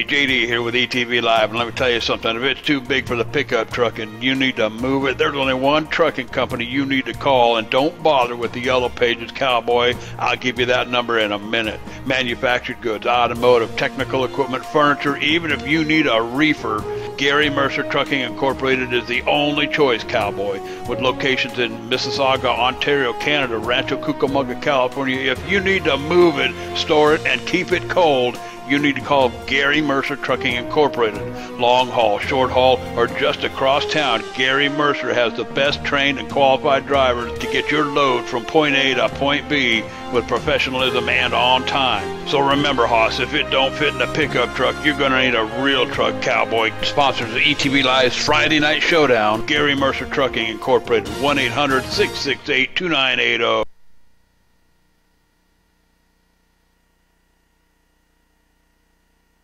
JD here with ETV Live, and let me tell you something. If it's too big for the pickup truck and you need to move it, there's only one trucking company you need to call, and don't bother with the Yellow Pages, cowboy. I'll give you that number in a minute. Manufactured goods, automotive, technical equipment, furniture, even if you need a reefer, Gary Mercer Trucking Incorporated is the only choice, cowboy. With locations in Mississauga, Ontario, Canada, Rancho Cucamonga, California, if you need to move it, store it, and keep it cold, you need to call Gary Mercer Trucking Incorporated. Long haul, short haul, or just across town, Gary Mercer has the best trained and qualified drivers to get your load from point A to point B with professionalism and on time. So remember, Hoss, if it don't fit in a pickup truck, you're going to need a real truck, cowboy. Sponsors of ETV Live's Friday Night Showdown, Gary Mercer Trucking Incorporated, 1-800-668-2980.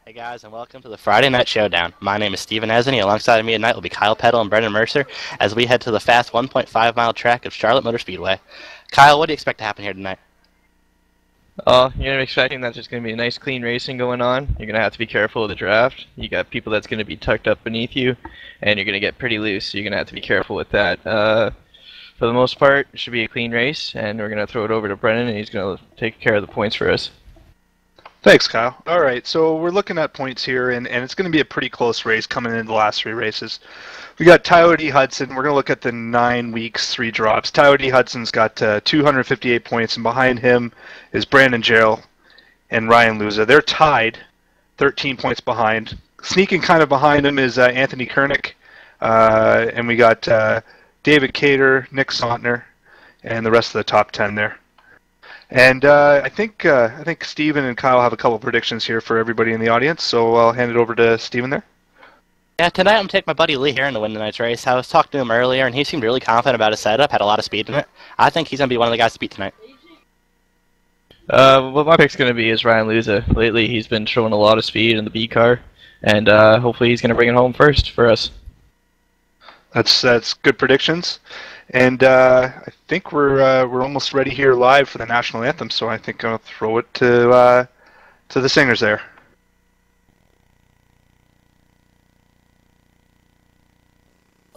Hey guys, and welcome to the Friday Night Showdown. My name is Steven Esney. Alongside me tonight will be Kyle Peddle and Brendan Mercer as we head to the fast 1.5-mile track of Charlotte Motor Speedway. Kyle, what do you expect to happen here tonight? You're going to be expecting that there's going to be a nice clean racing going on. You're going to have to be careful of the draft. You got people that's going to be tucked up beneath you, and you're going to get pretty loose, so you're going to have to be careful with that. For the most part, it should be a clean race, and we're going to throw it over to Brendan, and he's going to take care of the points for us. Thanks, Kyle. All right, so we're looking at points here, and it's going to be a pretty close race coming into the last three races. We got Tyler D. Hudson. We're going to look at the 9 weeks, 3 drops. Tyler D. Hudson's got 258 points, and behind him is Brandon Jarrell and Ryan Luza. They're tied, 13 points behind. Sneaking kind of behind him is Anthony Kernick, and we got David Cater, Nick Sontner, and the rest of the top 10 there. And I think Steven and Kyle have a couple predictions here for everybody in the audience, so I'll hand it over to Steven there. Yeah, tonight I'm going to take my buddy Lee Heron to win tonight's race. I was talking to him earlier, and he seemed really confident about his setup, had a lot of speed in it. I think he's going to be one of the guys to beat tonight. What my pick's going to be is Ryan Luza. Lately, he's been showing a lot of speed in the B car, and hopefully he's going to bring it home first for us. That's good predictions. And I think we're almost ready here live for the national anthem, so I think I'll throw it to the singers there.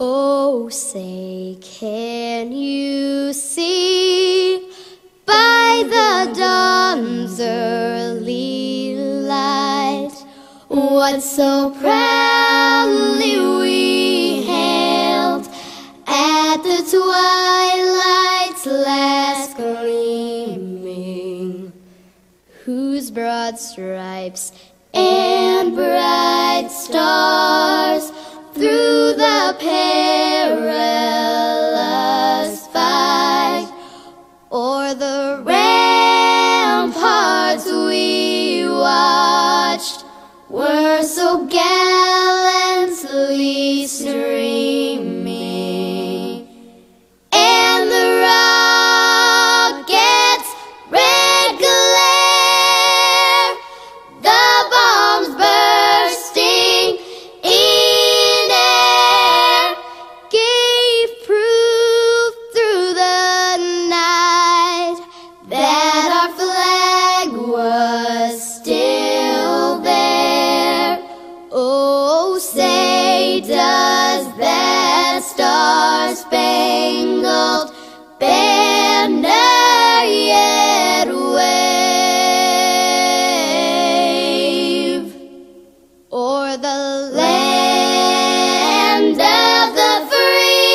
Oh, say, can you see by the dawn's early light what so proudly we hailed at the twilight's last gleaming, whose broad stripes and bright stars through the perilous fight o'er the ramparts we watched were so gallantly streaming, and the rocket's red glare, the bombs bursting in air, gave proof through the night that our flag was still there. Oh, say does that star-spangled banner yet wave o'er the land of the free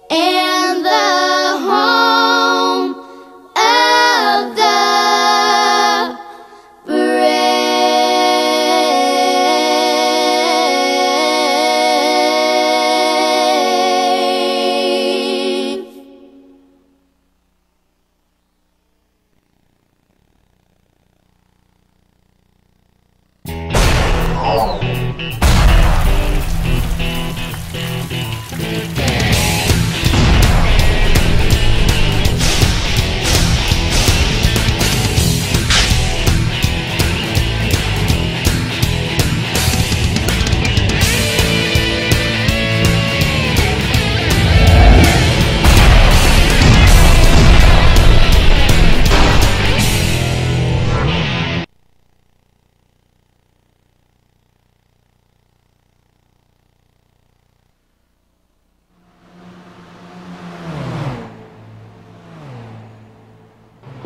and the home of the brave?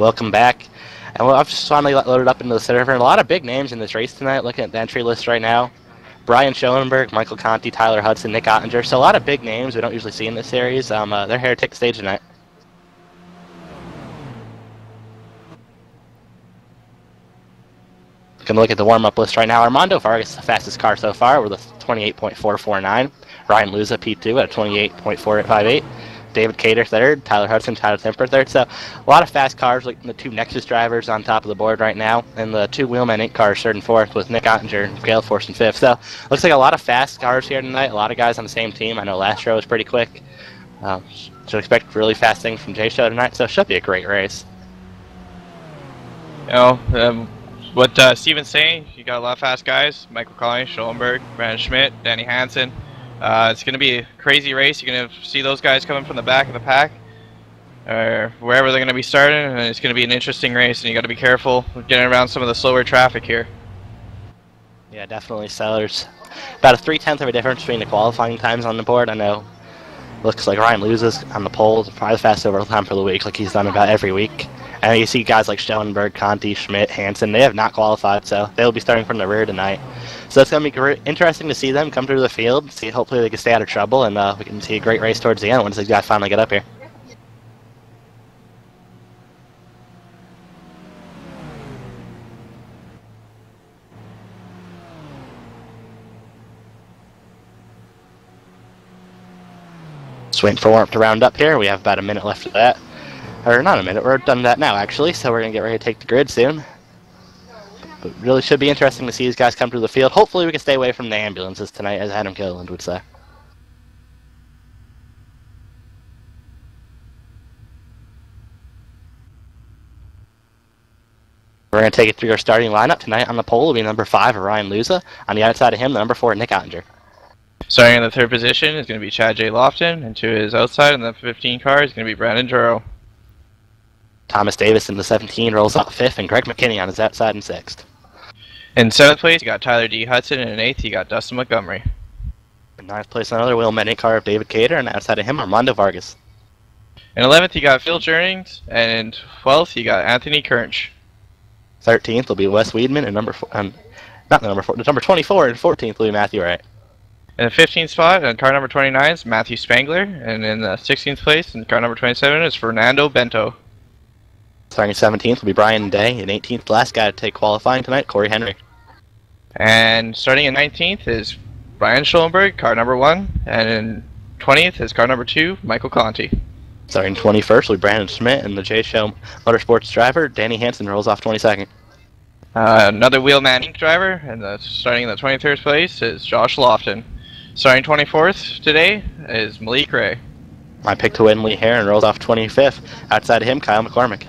welcome back. And I've just finally loaded up into the server, and a lot of big names in this race tonight. Looking at the entry list right now, Brian Schoenberg, Michael Conti, Tyler Hudson, Nick Ottinger. So a lot of big names we don't usually see in this series. They're here to take the stage tonight. Going to look at the warm-up list right now. Armando Vargas is the fastest car so far with a 28.449. Ryan Luza P2 at a 28.458. David Cater third. Tyler Hudson, Tyler Temper third. So a lot of fast cars, like the two Nexus drivers on top of the board right now, and the two Wheelman Inc. cars third and fourth with Nick Ottinger and Gale Force in fifth. So looks like a lot of fast cars here tonight. A lot of guys on the same team. I know last row was pretty quick. Should expect really fast things from J Show tonight. So it should be a great race. You know, what Steven's saying, you got a lot of fast guys. Michael Collins, Schoenberg, Brandon Schmidt, Danny Hansen. It's going to be a crazy race. You're going to see those guys coming from the back of the pack, or wherever they're going to be starting, and it's going to be an interesting race, and you got to be careful with getting around some of the slower traffic here. Yeah, definitely. So there's about a 3/10 of a difference between the qualifying times on the board. I know looks like Ryan Luza's on the pole, probably the fastest overall time for the week, like he's done about every week. And you see guys like Schoenberg, Conti, Schmidt, Hansen, they have not qualified, so they'll be starting from the rear tonight. So it's going to be interesting to see them come through the field, see hopefully they can stay out of trouble, and we can see a great race towards the end once these guys finally get up here. Just waiting for warm-up to round up here. We have about a minute left of that. Or not a minute, we're done that now actually, so we're going to get ready to take the grid soon. But really should be interesting to see these guys come through the field. Hopefully we can stay away from the ambulances tonight, as Adam Gilliland would say. We're going to take it through our starting lineup tonight. On the pole will be number 5, Ryan Luza. On the outside of him, the number 4, Nick Ottinger. Starting in the third position is going to be Chad J. Lofton, and to his outside in the 15 car is going to be Brandon Juro. Thomas Davis in the 17 rolls off 5th, and Greg McKinney on his outside in 6th. In 7th place, you got Tyler D. Hudson, and in 8th, you got Dustin Montgomery. In 9th place, another Will Menning car of David Cater, and outside of him, Armando Vargas. In 11th, you got Phil Jernings, and in 12th, you got Anthony Kernch. 13th will be Wes Weedman, and number 24, and 14th will be Matthew Wright. In the 15th spot, in car number 29 is Matthew Spangler, and in the 16th place, in car number 27 is Fernando Bento. Starting 17th will be Brian Day, and 18th, last guy to take qualifying tonight, Corey Henry. And starting in 19th is Brian Schoenberg, car number 1, and in 20th is car number 2, Michael Conti. Starting 21st will be Brandon Schmidt, and the J Show Motorsports driver, Danny Hansen, rolls off 22nd. Another Wheelman Inc. driver, and starting in the 23rd place is Josh Lofton. Starting 24th today is Malik Ray. My pick to win, Lee Heron, rolls off 25th. Outside of him, Kyle McCormick.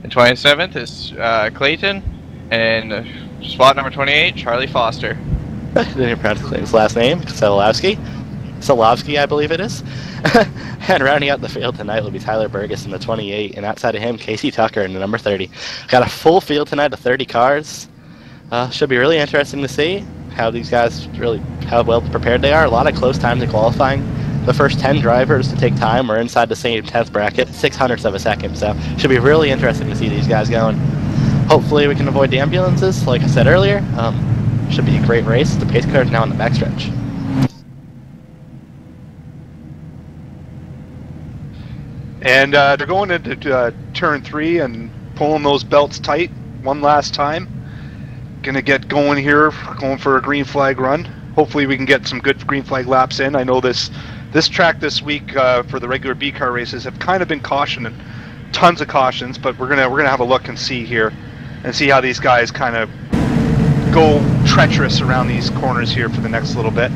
And 27th is Clayton, and spot number 28, Charlie Foster. Didn't even pronounce Clayton's last name, Solovsky, I believe it is. And rounding out the field tonight will be Tyler Burgess in the 28, and outside of him, Casey Tucker in the number 30. Got a full field tonight of 30 cars. Should be really interesting to see how these guys how well prepared they are. A lot of close times in qualifying. The first 10 drivers to take time were inside the same 10th bracket, 600ths of a second. So should be really interesting to see these guys going. Hopefully we can avoid the ambulances, like I said earlier. Should be a great race. The pace car is now on the backstretch. And they're going into turn 3 and pulling those belts tight one last time. Gonna get going here, going for a green flag run. Hopefully we can get some good green flag laps in. I know this track this week for the regular B car races have kind of been cautioned, tons of cautions, but we're gonna have a look and see here, and see how these guys kind of go treacherous around these corners here for the next little bit.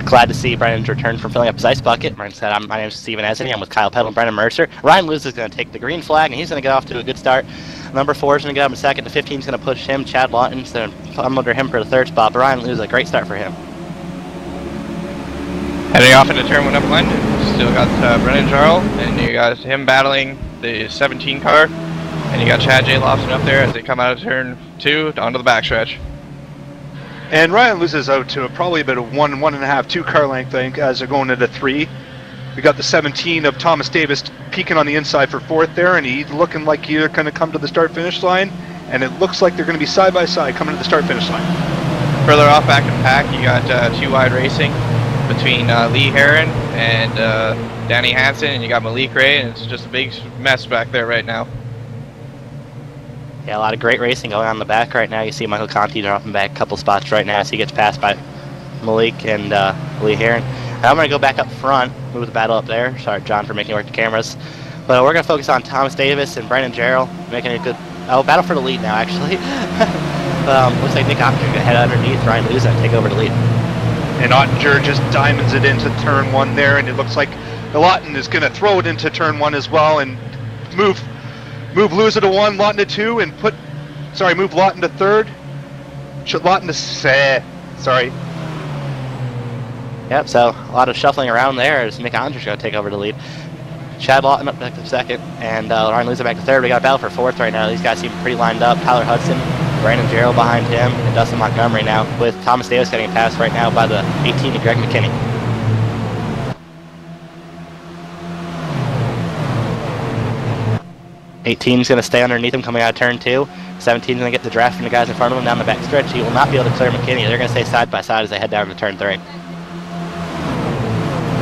Glad to see Brandon's return from filling up his ice bucket. Brandon said, my name is Steven Esney. I'm with Kyle Peddle and Brendan Mercer. Ryan Lewis is going to take the green flag, and he's going to get off to a good start. Number 4 is going to get up in second. The 15 is going to push him. Chad Lawton's going to come under him for the 3rd spot. But Ryan Lewis, a great start for him. Heading off into turn 1 up London. Still got Brendan Jarl, and you got him battling the 17 car. And you got Chad J. Lofton up there as they come out of turn 2 onto the backstretch. And Ryan loses out to probably about a 1.5, 2 car length, I think, as they're going into 3. We got the 17 of Thomas Davis peeking on the inside for 4th there, and he's looking like he's going to come to the start-finish line, and it looks like they're going to be side-by-side coming to the start-finish line. Further off back in pack, you got 2 wide racing between Lee Heron and Danny Hansen, and you got Malik Ray, and it's just a big mess back there right now. Yeah, a lot of great racing going on in the back right now. You see Michael Conti dropping back a couple spots right now as he gets passed by Malik and Lee Heron. And I'm going to go back up front, move the battle up there. Sorry, John, for making it work the cameras. But we're going to focus on Thomas Davis and Brendan Jarrell making a good battle for the lead now, actually. Looks like Nick Ottinger going to head underneath Ryan Luza and take over the lead. And Ottinger just diamonds it into turn 1 there, and it looks like Lawton is going to throw it into turn 1 as well and move Luza to 1, Lawton to 2, and move Lawton to 3rd. Lawton to sorry. Yep, so a lot of shuffling around there as Nick Ottinger's going to take over the lead. Chad Lawton up back to 2nd, and Ryan Luza back to 3rd. We got a battle for 4th right now. These guys seem pretty lined up. Tyler Hudson, Brandon Jarrell behind him, and Dustin Montgomery now, with Thomas Davis getting passed right now by the 18 to Greg McKinney. 18's going to stay underneath him coming out of turn 2. 17's going to get the draft from the guys in front of him down the back stretch. He will not be able to clear McKinney. They're going to stay side by side as they head down to turn 3.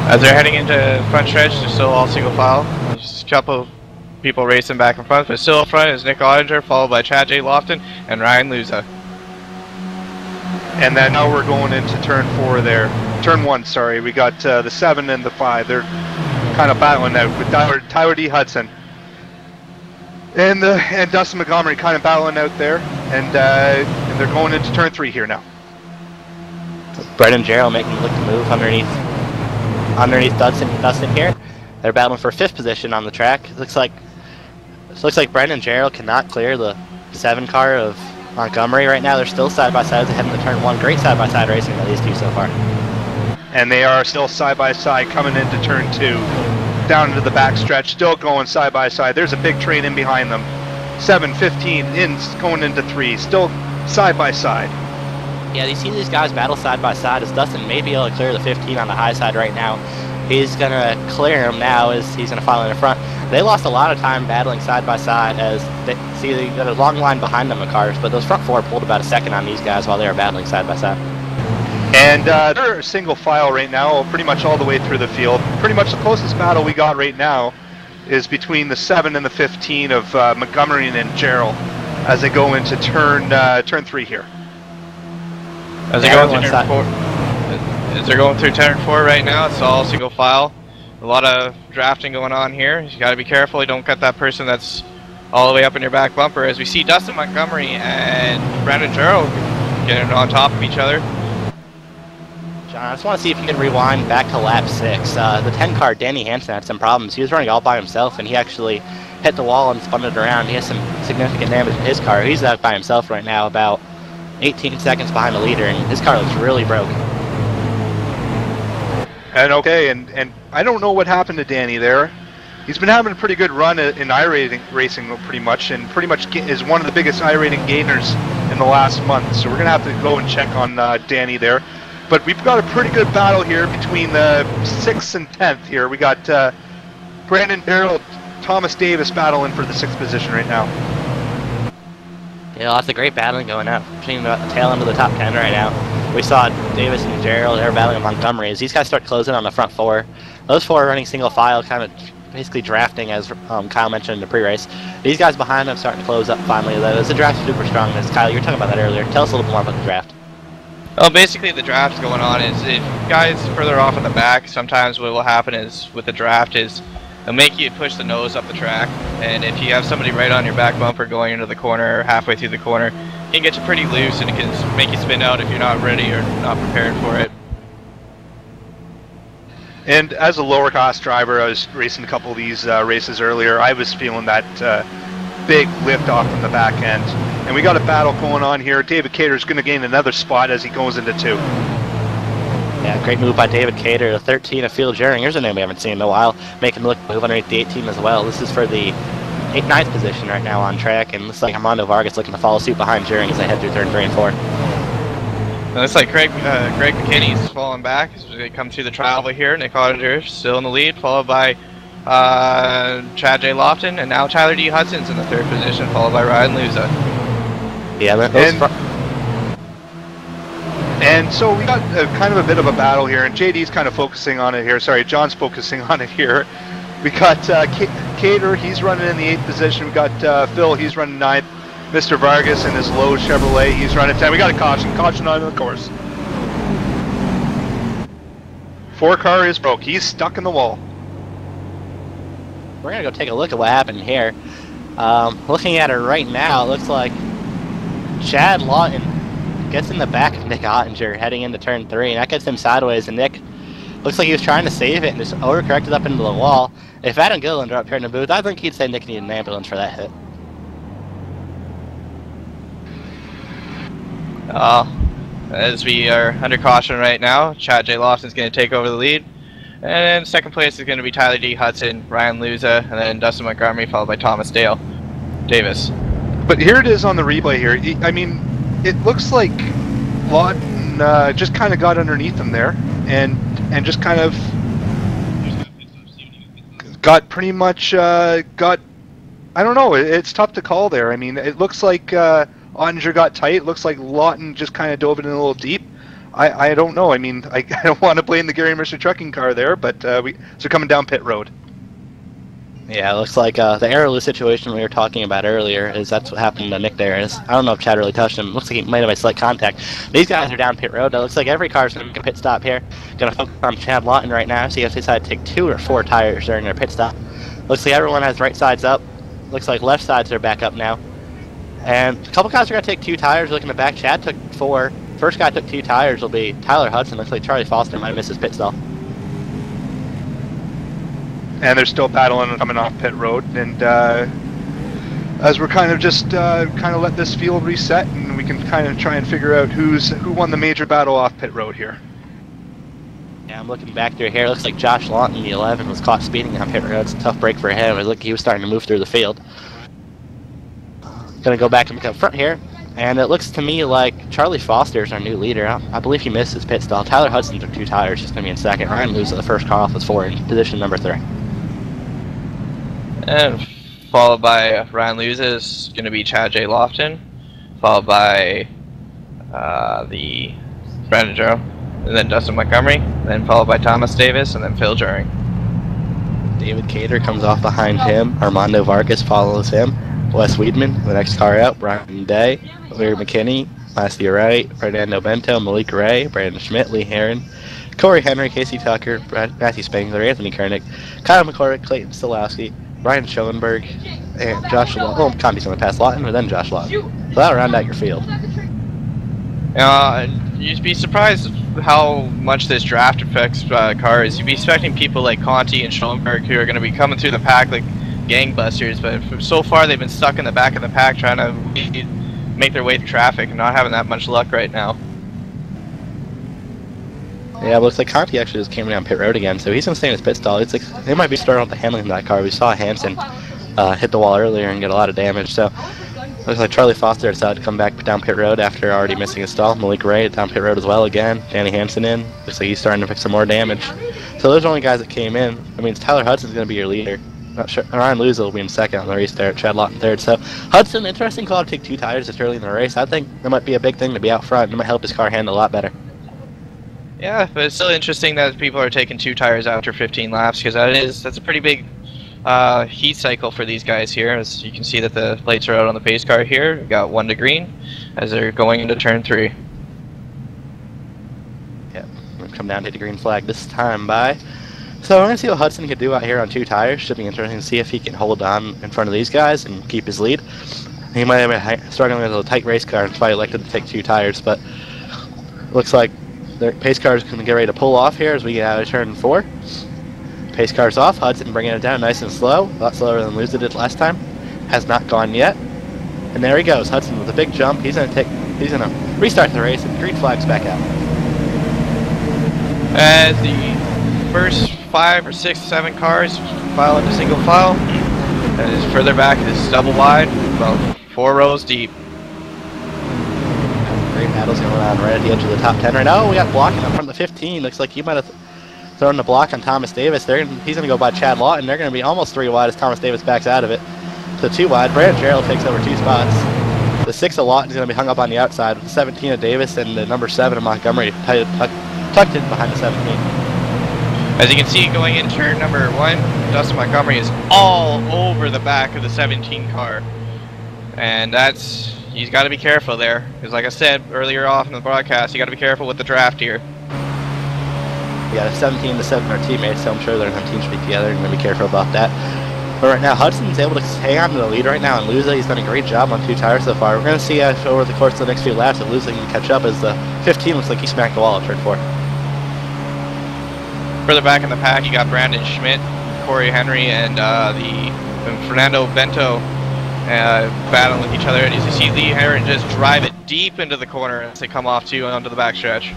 As they're heading into front stretch, they're still all single file. Just a couple people racing back in front, but still up front is Nick Ottinger, followed by Chad J. Lofton and Ryan Luza. And then now we're going into turn 4 there. Turn 1, sorry. We got the 7 and the 5. They're kind of battling out with Tyler D. Hudson. And Dustin Montgomery kind of battling out there. And they're going into turn 3 here now. Brendan Jarrell making look to move underneath Dustin here. They're battling for 5th position on the track. It looks like Brendan Jarrell cannot clear the 7 car of Montgomery right now. They're still side by side as they head into turn 1. Great side by side racing by these two so far. And they are still side by side coming into turn 2. Down into the back stretch, still going side by side. There's a big train in behind them. 7, 15 in going into 3, still side by side. Yeah, you see these guys battle side by side as Dustin may be able to clear the 15 on the high side right now. He's going to clear him now as he's going to follow in the front. They lost a lot of time battling side by side as they got a long line behind them of cars, but those front 4 pulled about a second on these guys while they were battling side by side. And they're single file right now, pretty much all the way through the field. Pretty much the closest battle we got right now is between the 7 and the 15 of Montgomery and Jarrell as they go into turn 3 here. As they're going through turn 4 right now, it's all single file. A lot of drafting going on here. You got to be careful you don't cut that person that's all the way up in your back bumper. As we see Dustin Montgomery and Brandon Jarrell getting on top of each other. John, I just want to see if you can rewind back to lap 6. The 10 car, Danny Hansen, had some problems. He was running all by himself, and he actually hit the wall and spun it around. He has some significant damage in his car. He's out by himself right now, about 18 seconds behind the leader, and his car looks really broken. And I don't know what happened to Danny there. He's been having a pretty good run in iRacing pretty much, and pretty much is one of the biggest iRacing gainers in the last month. So we're going to have to go and check on Danny there. But we've got a pretty good battle here between the 6th and 10th here. We got Brandon Jarrell, Thomas Davis battling for the 6th position right now. Yeah, lots of great battling going on between the tail end of the top 10 right now. We saw Davis and Jarrell, they were battling with Montgomery. As these guys start closing on the front 4, those 4 are running single file, kind of basically drafting, as Kyle mentioned in the pre-race. These guys behind them starting to close up finally. The draft is super strong. As Kyle, you were talking about that earlier. Tell us a little bit more about the draft. Well, basically the draft going on is if guys further off in the back, sometimes what will happen is with the draft is they'll make you push the nose up the track, and if you have somebody right on your back bumper going into the corner or halfway through the corner, it can get you pretty loose and it can make you spin out if you're not ready or not prepared for it. And as a lower cost driver, I was racing a couple of these races earlier. I was feeling that big lift off from the back end. And we got a battle going on here. David Cater's going to gain another spot as he goes into 2. Yeah, great move by David Cater. The 13 of Field Jering. Here's a name we haven't seen in a while. Making him look move underneath the 18 as well. This is for the 9th position right now on track. And looks like Armando Vargas looking to follow suit behind Jering as they head through turn 3 and 4. Looks like Greg McKinney's falling back. He's going to come through the trial over here. Nick Auditor still in the lead, followed by Chad J. Lofton, and now Tyler D. Hudson's in the third position, followed by Ryan Luza. Yeah, and so we got kind of a bit of a battle here, and JD's kind of focusing on it here. Sorry, John's focusing on it here. We got Cater, he's running in the 8th position. We got Phil, he's running 9th. Mr. Vargas in his low Chevrolet, he's running 10. We got a caution on the course. 4 car is broke. He's stuck in the wall. We're going to go take a look at what happened here. Looking at it right now, it looks like Chad Lawton gets in the back of Nick Ottinger heading into turn 3, and that gets him sideways, and Nick looks like he was trying to save it and just overcorrected up into the wall. If Adam Gilliland were up here in the booth, I think he'd say Nick needed an ambulance for that hit. As we are under caution right now, Chad J. Lofton's going to take over the lead. And then second place is going to be Tyler D. Hudson, Ryan Luza, and then Dustin Montgomery, followed by Thomas Davis. But here it is on the replay here. I mean, it looks like Lawton just kind of got underneath him there and just kind of got pretty much I don't know, it's tough to call there. I mean, it looks like Ottinger got tight. It looks like Lawton just kind of dove in a little deep. I don't know. I mean, I don't want to blame the Gary Mercer trucking car there, but so coming down pit road. Yeah, it looks like the aero situation we were talking about earlier is that's what happened to Nick there. I don't know if Chad really touched him. Looks like he might have made slight contact. These guys are down pit road. It looks like every car's going to make a pit stop here. Going to focus on Chad Lawton right now. So you have to decide to take 2 or 4 tires during their pit stop. Looks like everyone has right sides up. Looks like left sides are back up now. And a couple guys are going to take 2 tires. Looking at the back, Chad took 4. First guy took 2 tires will be Tyler Hudson. Looks like Charlie Foster might have missed his pit stall. And they're still battling coming off pit road. And as we're kind of just kind of let this field reset, and we can kind of try and figure out who won the major battle off pit road here. Yeah, I'm looking back through here. Looks like Josh Lawton, the 11, was caught speeding on pit road. It's a tough break for him. It looked like he was starting to move through the field. Gonna go back and look up front here. And it looks to me like Charlie Foster is our new leader. I believe he missed his pit stall. Tyler Hudson took 2 tires. He's going to be in second. Ryan Luza, the first car off, was 4 in position number 3. And followed by Ryan Luza is going to be Chad J. Lofton, followed by the Brandon Joe, and then Dustin Montgomery, then followed by Thomas Davis, and then Phil Juring. David Cater comes off behind him. Armando Vargas follows him. Wes Weedman, the next car out. Brian Day, Larry McKinney, Matthew Wright, Fernando Bento, Malik Ray, Brandon Schmidt, Lee Heron, Corey Henry, Casey Tucker, Matthew Spangler, Anthony Kernick, Kyle McCormick, Clayton Stolowski, Brian Schoenberg, and Josh Lawton. Oh, Conti's going to pass Lawton, and then Josh Lawton. So that'll round out your field. You'd be surprised how much this draft affects cars. You'd be expecting people like Conti and Schoenberg who are going to be coming through the pack like gangbusters, but so far they've been stuck in the back of the pack trying to make their way through traffic and not having that much luck right now. Yeah, it looks like Conti actually just came down pit road again, so he's going to stay in his pit stall. It's like they might be starting off the handling of that car. We saw Hansen hit the wall earlier and get a lot of damage, so looks like Charlie Foster decided to come back down pit road after already missing his stall. Malik Ray down pit road as well again. Danny Hansen in. Looks like he's starting to pick some more damage. So those are the only guys that came in. I mean, Tyler Hudson's going to be your leader. Not sure. Ryan Luza will be in second on the race there. Chad Lawton third. So Hudson, interesting call to take 2 tires this early in the race. I think that might be a big thing to be out front. It might help his car handle a lot better. Yeah, but it's still interesting that people are taking 2 tires after 15 laps because that's a pretty big heat cycle for these guys here. As you can see that the lights are out on the pace car here. We've got 1 to green as they're going into turn 3. Yep, we'll come down to the green flag this time by. So we're going to see what Hudson can do out here on 2 tires. Should be interesting to see if he can hold on in front of these guys and keep his lead. He might have been struggling with a tight race car and probably elected to take 2 tires, but looks like the pace car is going to get ready to pull off here as we get out of turn 4. Pace car's off. Hudson bringing it down nice and slow. A lot slower than Luza did last time. Has not gone yet. And there he goes. Hudson with a big jump. He's going to restart the race, and the green flag's back out. As the first 5 or 6, 7 cars file into single file, and as further back it is double wide, about 4 rows deep. great battles going on right at the edge of the top 10 right now. Oh, we got blocking up from the 15. Looks like you might have thrown the block on Thomas Davis. He's going to go by Chad Lawton. They're going to be almost 3 wide as Thomas Davis backs out of it. So 2 wide. Brandon Gerald takes over 2 spots. The 6 of Lawton is going to be hung up on the outside with the 17 of Davis and the number 7 of Montgomery tucked in behind the 17. As you can see, going in turn number 1, Dustin Montgomery is all over the back of the 17 car. And he's got to be careful there. Because like I said earlier off in the broadcast, you got to be careful with the draft here. Yeah, the 17 to 7 are teammates, so I'm sure they're going to have team speed together and going to be careful about that. But right now, Hudson's able to hang on to the lead right now, and Luza, he's done a great job on 2 tires so far. We're going to see over the course of the next few laps if Luza can catch up, as the 15 looks like he smacked the wall at turn 4. Further back in the pack, you got Brandon Schmidt, Corey Henry, and Fernando Bento battling with each other. And as you see Lee Heron just drive it deep into the corner as they come off too onto the backstretch.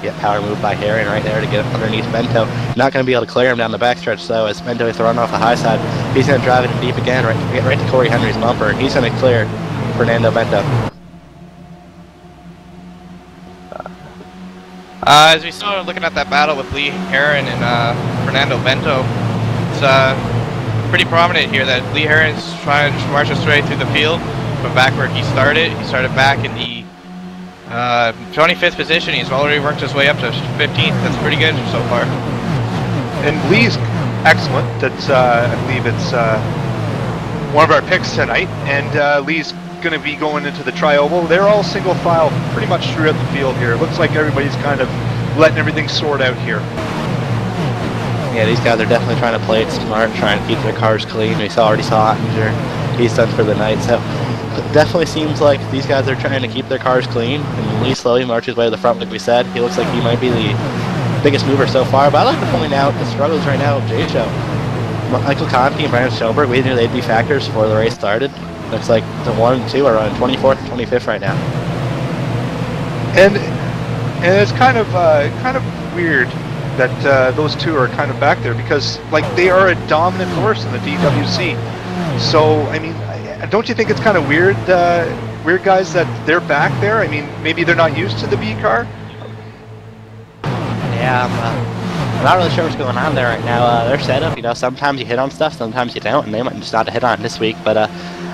Yeah, power move by Heron right there to get underneath Bento. Not going to be able to clear him down the backstretch though, as Bento has to run off the high side. He's going to drive it in deep again, right to Corey Henry's bumper. He's going to clear Fernando Bento. As we started looking at that battle with Lee Heron and Fernando Bento, it's pretty prominent here that Lee Heron's trying to march his way through the field from back where he started. He started back in the 25th position. He's already worked his way up to 15th. That's pretty good so far. And Lee's excellent. That's I believe it's one of our picks tonight. And Lee's going to be going into the tri-oval. They're all single file pretty much throughout the field here. It looks like everybody's kind of letting everything sort out here. Yeah, these guys are definitely trying to play it smart, trying to keep their cars clean. We already saw Ottinger. He's done for the night. So it definitely seems like these guys are trying to keep their cars clean. And Lee slowly marches his way to the front, like we said. He looks like he might be the biggest mover so far. But I like to point out the struggles right now of J-Show. Michael Conti and Brandon Schoenberg, we knew they'd be factors before the race started. Looks like the 1 and 2 are on 24th and 25th right now. And it's kind of weird that those 2 are kind of back there, because like they are a dominant force in the DWC. So I mean, don't you think it's kind of weird, guys, that they're back there? I mean, maybe they're not used to the B car. Yeah, I'm not really sure what's going on there right now. Their setup, you know, sometimes you hit on stuff, sometimes you don't, and they might just not hit on it this week. But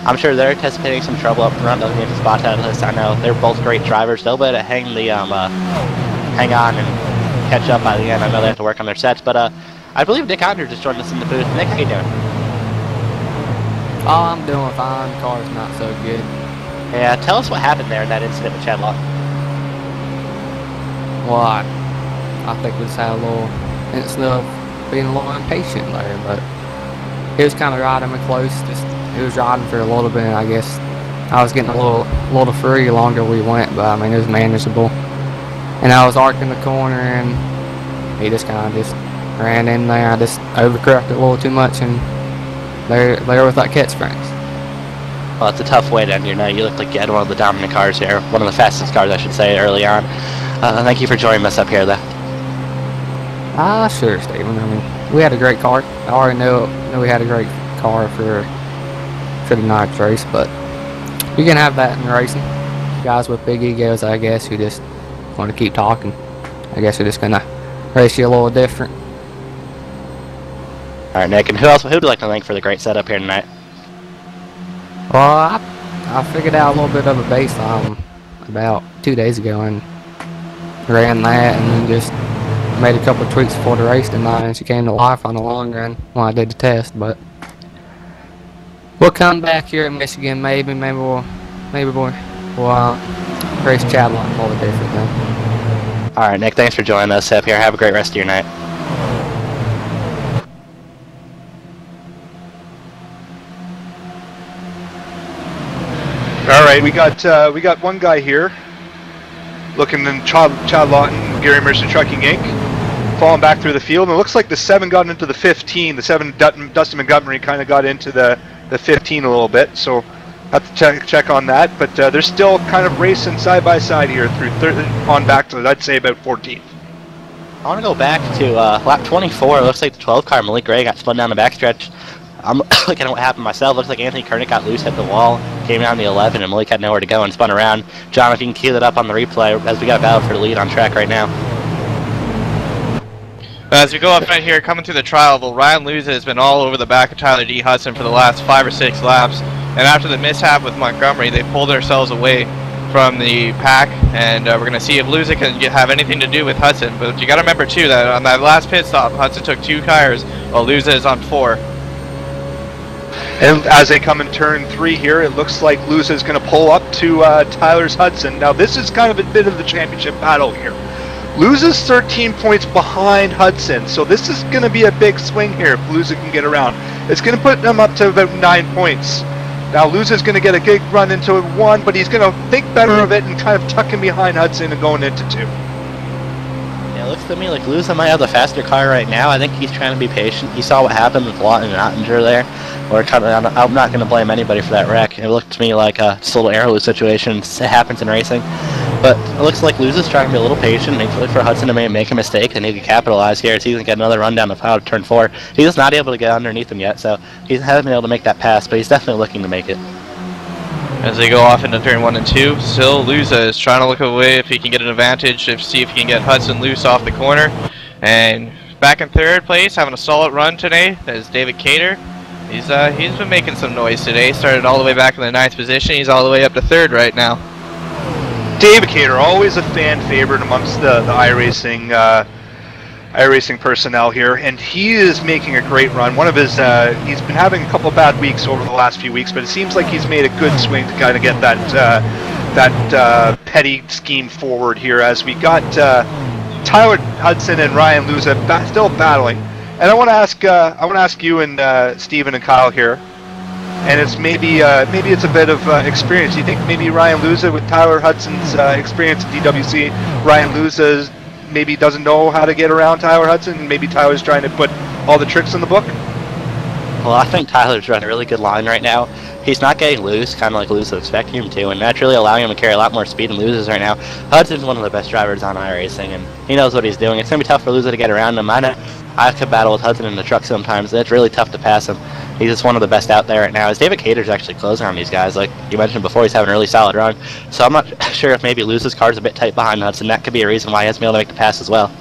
I'm sure they're anticipating some trouble up front. They'll get the spots out of this. I know they're both great drivers. They'll be able to hang on and catch up by the end. I know they have to work on their sets, but I believe Nick Onder just joined us in the booth. Nick, how you doing? Oh, I'm doing fine. Car's not so good. Yeah, tell us what happened there in that incident with Chad Lawton. Well, I think we just had a little incident of being a little impatient there, but he was kind of riding me close. He was riding for a little bit. I guess I was getting a little free the longer we went, but I mean it was manageable. And I was arcing the corner, and he just kind of ran in there. I just overcorrected a little too much, and there was that catch springs. Well, it's a tough way to end your night. You look like you had one of the dominant cars here, one of the fastest cars, I should say, early on. Thank you for joining us up here, though. Sure, Stephen. I mean, we had a great car. I already knew we had a great car for the night's race, but you can have that in racing. Guys with big egos, I guess, who just want to keep talking. I guess they're just gonna race you a little different. All right, Nick, and who'd you like to thank for the great setup here tonight? Well, I figured out a little bit of a baseline about 2 days ago and ran that, and then just made a couple of tweaks before the race tonight, and she came to life on the long run when I did the test. But we'll come back here in Michigan. Maybe we'll race Chad Lawton a little different then. All right, Nick, thanks for joining us up here. Have a great rest of your night. All right, we got one guy here looking in Chad Lawton, Gary Mercer Trucking Inc. falling back through the field, and it looks like the 7 got into the 15. The 7 Dustin Montgomery kind of got into the 15 a little bit, so have to check on that. But they're still kind of racing side by side here through on back to, I'd say, about 14th. I want to go back to lap 24. It looks like the 12 car, Malik Gray, got spun down the backstretch. I'm looking at what happened myself. Looks like Anthony Kernick got loose at the wall. came down the 11, and Malik had nowhere to go and spun around. John, if you can cue that up on the replay, as we got a battle for the lead on track right now. As we go up right here, coming through the trial, well, Ryan Luza has been all over the back of Tyler D. Hudson for the last 5 or 6 laps. And after the mishap with Montgomery, they pulled themselves away from the pack. And we're going to see if Luza can have anything to do with Hudson. But you got to remember, too, that on that last pit stop, Hudson took 2 tires, while Luza is on 4. And as they come in turn 3 here, it looks like Luza is going to pull up to Tyler's Hudson. Now, this is kind of a bit of the championship battle here. Luza's 13 points behind Hudson, so this is going to be a big swing here if Luza can get around. It's going to put them up to about 9 points. Now Luza's going to get a good run into 1, but he's going to think better of it and kind of tuck in behind Hudson and going into 2. Yeah, it looks to me like Luza might have the faster car right now. I think he's trying to be patient. He saw what happened with Lawton and Ottinger there. I'm not going to blame anybody for that wreck. It looked to me like just a little air loose situation. It happens in racing. But it looks like Luza's trying to be a little patient, wait for Hudson to make a mistake, and he can capitalize here as he can get another run down the pile to turn 4. He's just not able to get underneath him yet, so he hasn't been able to make that pass, but he's definitely looking to make it. As they go off into turn 1 and 2, still Luza is trying to look away if he can get an advantage, see if he can get Hudson loose off the corner. And back in 3rd place, having a solid run today, that is David Cater. He's been making some noise today, started all the way back in the 9th position, he's all the way up to 3rd right now. David Cater, always a fan favorite amongst the iRacing personnel here, and he is making a great run. One of his, he's been having a couple of bad weeks over the last few weeks, but it seems like he's made a good swing to kind of get that petty scheme forward here. As we got Tyler Hudson and Ryan Luza still battling, and I want to ask you and Stephen and Kyle here. And it's maybe it's a bit of experience. Do you think maybe Ryan Luza, with Tyler Hudson's experience at DWC, Ryan Luza maybe doesn't know how to get around Tyler Hudson, and maybe Tyler's trying to put all the tricks in the book? Well, I think Tyler's running a really good line right now. He's not getting loose, kind of like Luza expecting him to, and that's really allowing him to carry a lot more speed than Luza's right now. Hudson's one of the best drivers on iRacing, and he knows what he's doing. It's going to be tough for Luza to get around him. I could battle with Hudson in the truck sometimes, and it's really tough to pass him. He's just one of the best out there right now. As David Cater's actually closing on these guys, like you mentioned before, he's having a really solid run. So I'm not sure if maybe Luza's car's a bit tight behind Hudson. That could be a reason why he hasn't been able to make the pass as well.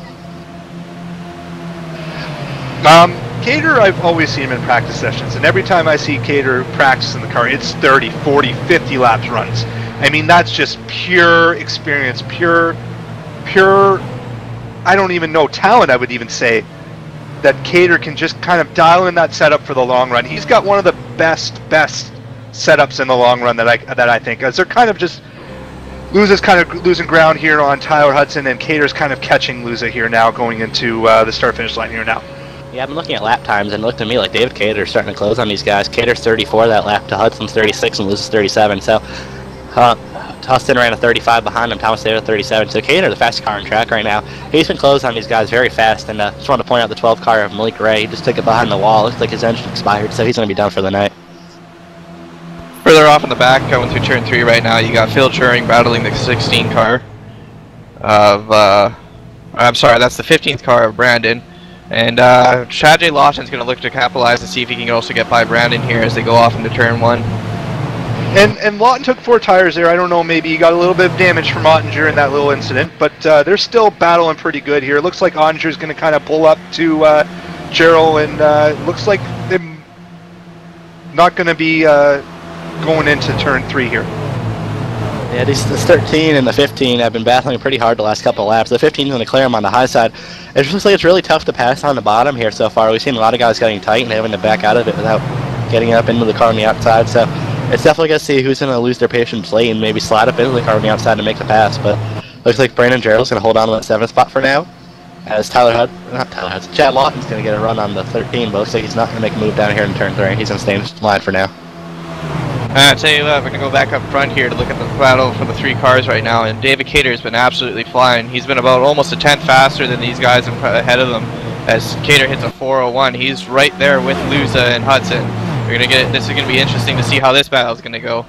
Cater, I've always seen him in practice sessions, and every time I see Cater practice in the car, it's 30, 40, 50 laps runs. I mean, that's just pure experience, pure, I don't even know, talent, I would even say, that Cater can just kind of dial in that setup for the long run. He's got one of the best setups in the long run that I think, as they're kind of just, Luza's kind of losing ground here on Tyler Hudson, and Cater's kind of catching Luza here now, going into the start-finish line here now. Yeah, I've been looking at lap times, and it looked to me like David Cater's starting to close on these guys. Cater's 34 that lap to Hudson's 36 and Luza's 37, so Hudson ran a 35 behind him, Thomas David a 37, so Cater, the fastest car on track right now. He's been closing on these guys very fast, and just wanted to point out the 12 car of Malik Ray. He just took it behind the wall. Looks like his engine expired, so he's going to be done for the night. Further off in the back, going through turn 3 right now, you got Phil Turing battling the 16 car of, I'm sorry, that's the 15th car of Brandon. And Chad J. Lawson's going to look to capitalize and see if he can also get by Brandon here as they go off into turn 1. And Lawton took 4 tires there. I don't know, maybe he got a little bit of damage from Ottinger in that little incident, but they're still battling pretty good here. It looks like Ottinger's going to kind of pull up to Gerald, and looks like they're not going to be going into turn 3 here. Yeah, these 13 and the 15 have been battling pretty hard the last couple of laps. The 15 is going to clear them on the high side. It looks like it's really tough to pass on the bottom here so far. We've seen a lot of guys getting tight and having to back out of it without getting up into the car on the outside. So it's definitely going to see who's going to lose their patience late and maybe slide up into the car on the outside to make the pass. But looks like Brandon Gerald's going to hold on to that 7th spot for now. As Chad Lawton's going to get a run on the 13, but looks like he's not going to make a move down here in turn 3. He's going to stay in the line for now. I'll tell you what, we're going to go back up front here to look at the battle for the 3 cars right now, and David Cater's been absolutely flying. He's been about almost a 10th faster than these guys ahead of them. As Cater hits a 4:01, he's right there with Luza and Hudson. This is going to be interesting to see how this battle is going to go.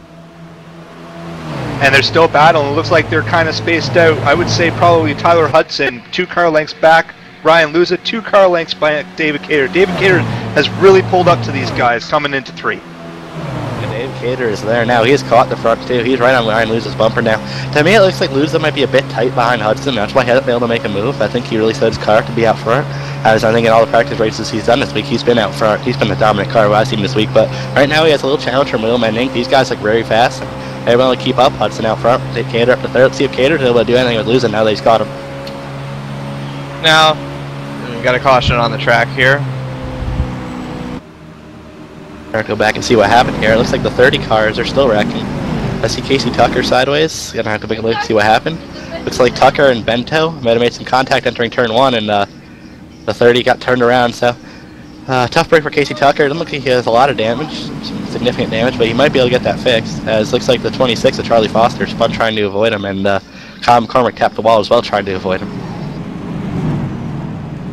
And they're still battling. It looks like they're kind of spaced out. I would say probably Tyler Hudson 2 car lengths back, Ryan Luza 2 car lengths by David Cater. David Cater has really pulled up to these guys coming into 3. David Cater is there now. He's caught the front too. He's right on Ryan Luza's bumper now. To me, it looks like Luza might be a bit tight behind Hudson. That's why he hasn't been able to make a move. I think he really set his car to be out front. As I think in all the practice races he's done this week, he's been out front. He's been the dominant car I've seen this week. But right now he has a little challenge from Wheelman Inc. These guys look very fast. Everyone will keep up. Hudson out front. Take Cater up to third. Let's see if Cater's able to do anything with Luza now that he's got him. Now, we got a caution on the track here. Go back and see what happened here. It looks like the 30 cars are still wrecking. I see Casey Tucker sideways. Gonna have to take a look and see what happened. Looks like Tucker and Bento might have made some contact entering turn 1, and the 30 got turned around. So tough break for Casey Tucker. It doesn't look like he has a lot of damage, some significant damage, but he might be able to get that fixed. As looks like the 26 of Charlie Foster spun trying to avoid him, and Kyle McCormick tapped the wall as well trying to avoid him.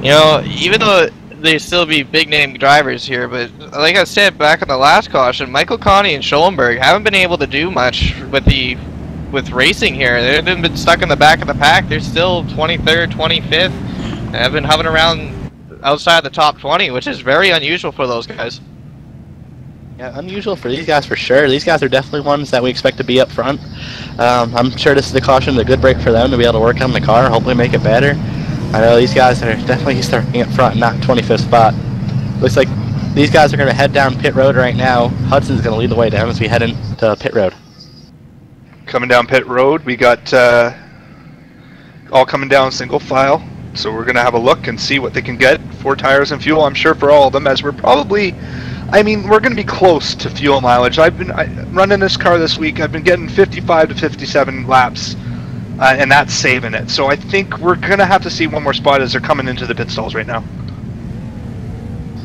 You know, even though they still be big name drivers here, but like I said back in the last caution, Michael Connie and Schoenberg haven't been able to do much with racing here. They've been stuck in the back of the pack. They're still 23rd, 25th. And have been hovering around outside the top 20, which is very unusual for those guys. Yeah, unusual for these guys for sure. These guys are definitely ones that we expect to be up front. I'm sure this is a caution, a good break for them to be able to work on the car, hopefully make it better. I know these guys are definitely starting up front, not 25th spot. Looks like these guys are going to head down pit road right now. Hudson's going to lead the way down as we head into pit road. Coming down pit road, we got all coming down single file. So we're going to have a look and see what they can get. 4 tires and fuel, I'm sure, for all of them, as we're probably... I mean, we're going to be close to fuel mileage. I've been running this car this week. I've been getting 55 to 57 laps. And that's saving it. So I think we're going to have to see one more spot as they're coming into the pit stalls right now.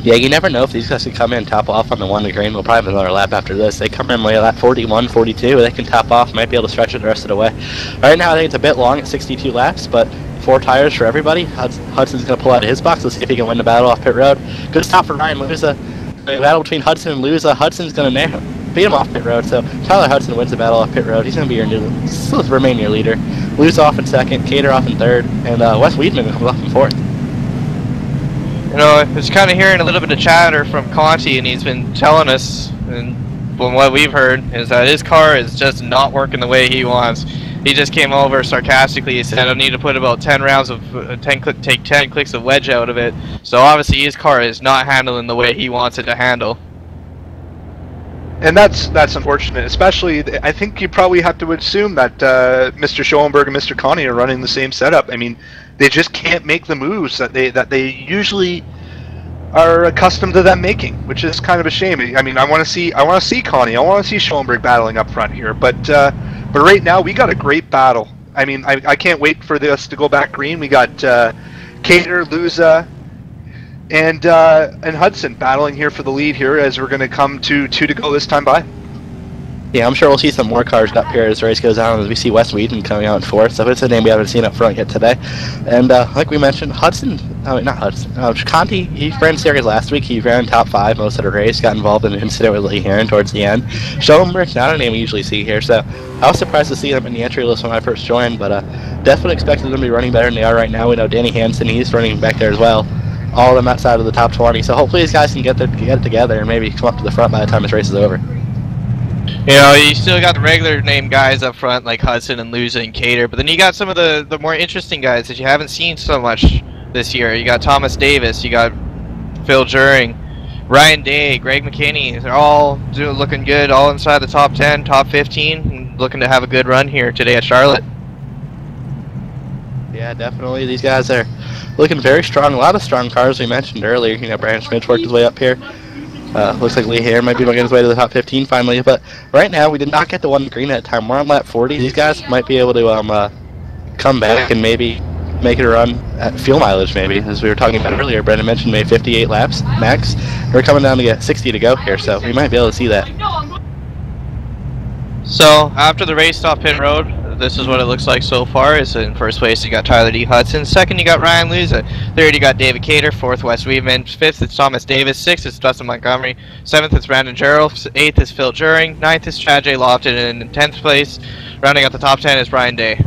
Yeah, you never know if these guys can come in and top off on the 1 to green. We'll probably have another lap after this. They come in like at 41, 42. They can top off, might be able to stretch it the rest of the way. Right now I think it's a bit long at 62 laps, but 4 tires for everybody. Hudson's going to pull out of his box. Let's see if he can win the battle off pit road. Good stop for Ryan Luza. The battle between Hudson and Luza. Hudson's going to beat him off pit road, so Tyler Hudson wins the battle off pit road. He's going to be still remain your leader. Luza off in second, Cater off in third, and Wes Weedman comes off in fourth. You know, I was kind of hearing a little bit of chatter from Conti, and he's been telling us, and from what we've heard, is that his car is just not working the way he wants. He just came over sarcastically. He said, I need to put about 10 rounds of take 10 clicks of wedge out of it. So obviously his car is not handling the way he wants it to handle. And that's unfortunate, especially, I think you probably have to assume that Mr. Schoenberg and Mr. Connie are running the same setup. I mean, they just can't make the moves that they usually are accustomed to them making, which is kind of a shame. I mean, I want to see Connie, I want to see Schoenberg battling up front here, but right now we got a great battle. I mean, I can't wait for this to go back green. We got Cater, Luza, and Hudson battling here for the lead here as we're going to come to 2 to go this time by. Yeah, I'm sure we'll see some more cars up here as the race goes on, as we see Wes Wheaton coming out in fourth. So it's a name we haven't seen up front yet today. And like we mentioned, Conti, he ran series last week. He ran top 5 most of the race, got involved in an incident with Lee Heron towards the end. Schoenberg's not a name we usually see here, so I was surprised to see them in the entry list when I first joined, but definitely expected them to be running better than they are right now. We know Danny Hansen, he's running back there as well. All of them outside of the top 20, so hopefully these guys can get it together and maybe come up to the front by the time this race is over. You know, you still got the regular name guys up front like Hudson and Luza and Cater, but then you got some of the more interesting guys that you haven't seen so much this year. You got Thomas Davis, you got Phil Juring, Ryan Day, Greg McKinney. They're all looking good, all inside the top 10, top 15, and looking to have a good run here today at Charlotte. Yeah, definitely. These guys are looking very strong. A lot of strong cars we mentioned earlier. You know, Brandon Schmidt's worked his way up here. Looks like Lee Heron might be making his way to the top 15 finally. But right now, we did not get the 1 green at a time. We're on lap 40. These guys might be able to come back and maybe make it a run at fuel mileage, maybe. As we were talking about earlier, Brendan mentioned maybe 58 laps max. We're coming down to get 60 to go here, so we might be able to see that. So, after the race off pit road, this is what it looks like so far. Is in first place you got Tyler D. Hudson, second you got Ryan Luza, third you got David Cater, fourth Wes Weedman, fifth it's Thomas Davis, sixth is Dustin Montgomery, seventh is Brandon Gerald, eighth is Phil Juring, ninth is Chad J. Lofton, and in 10th place, rounding out the top 10 is Brian Day.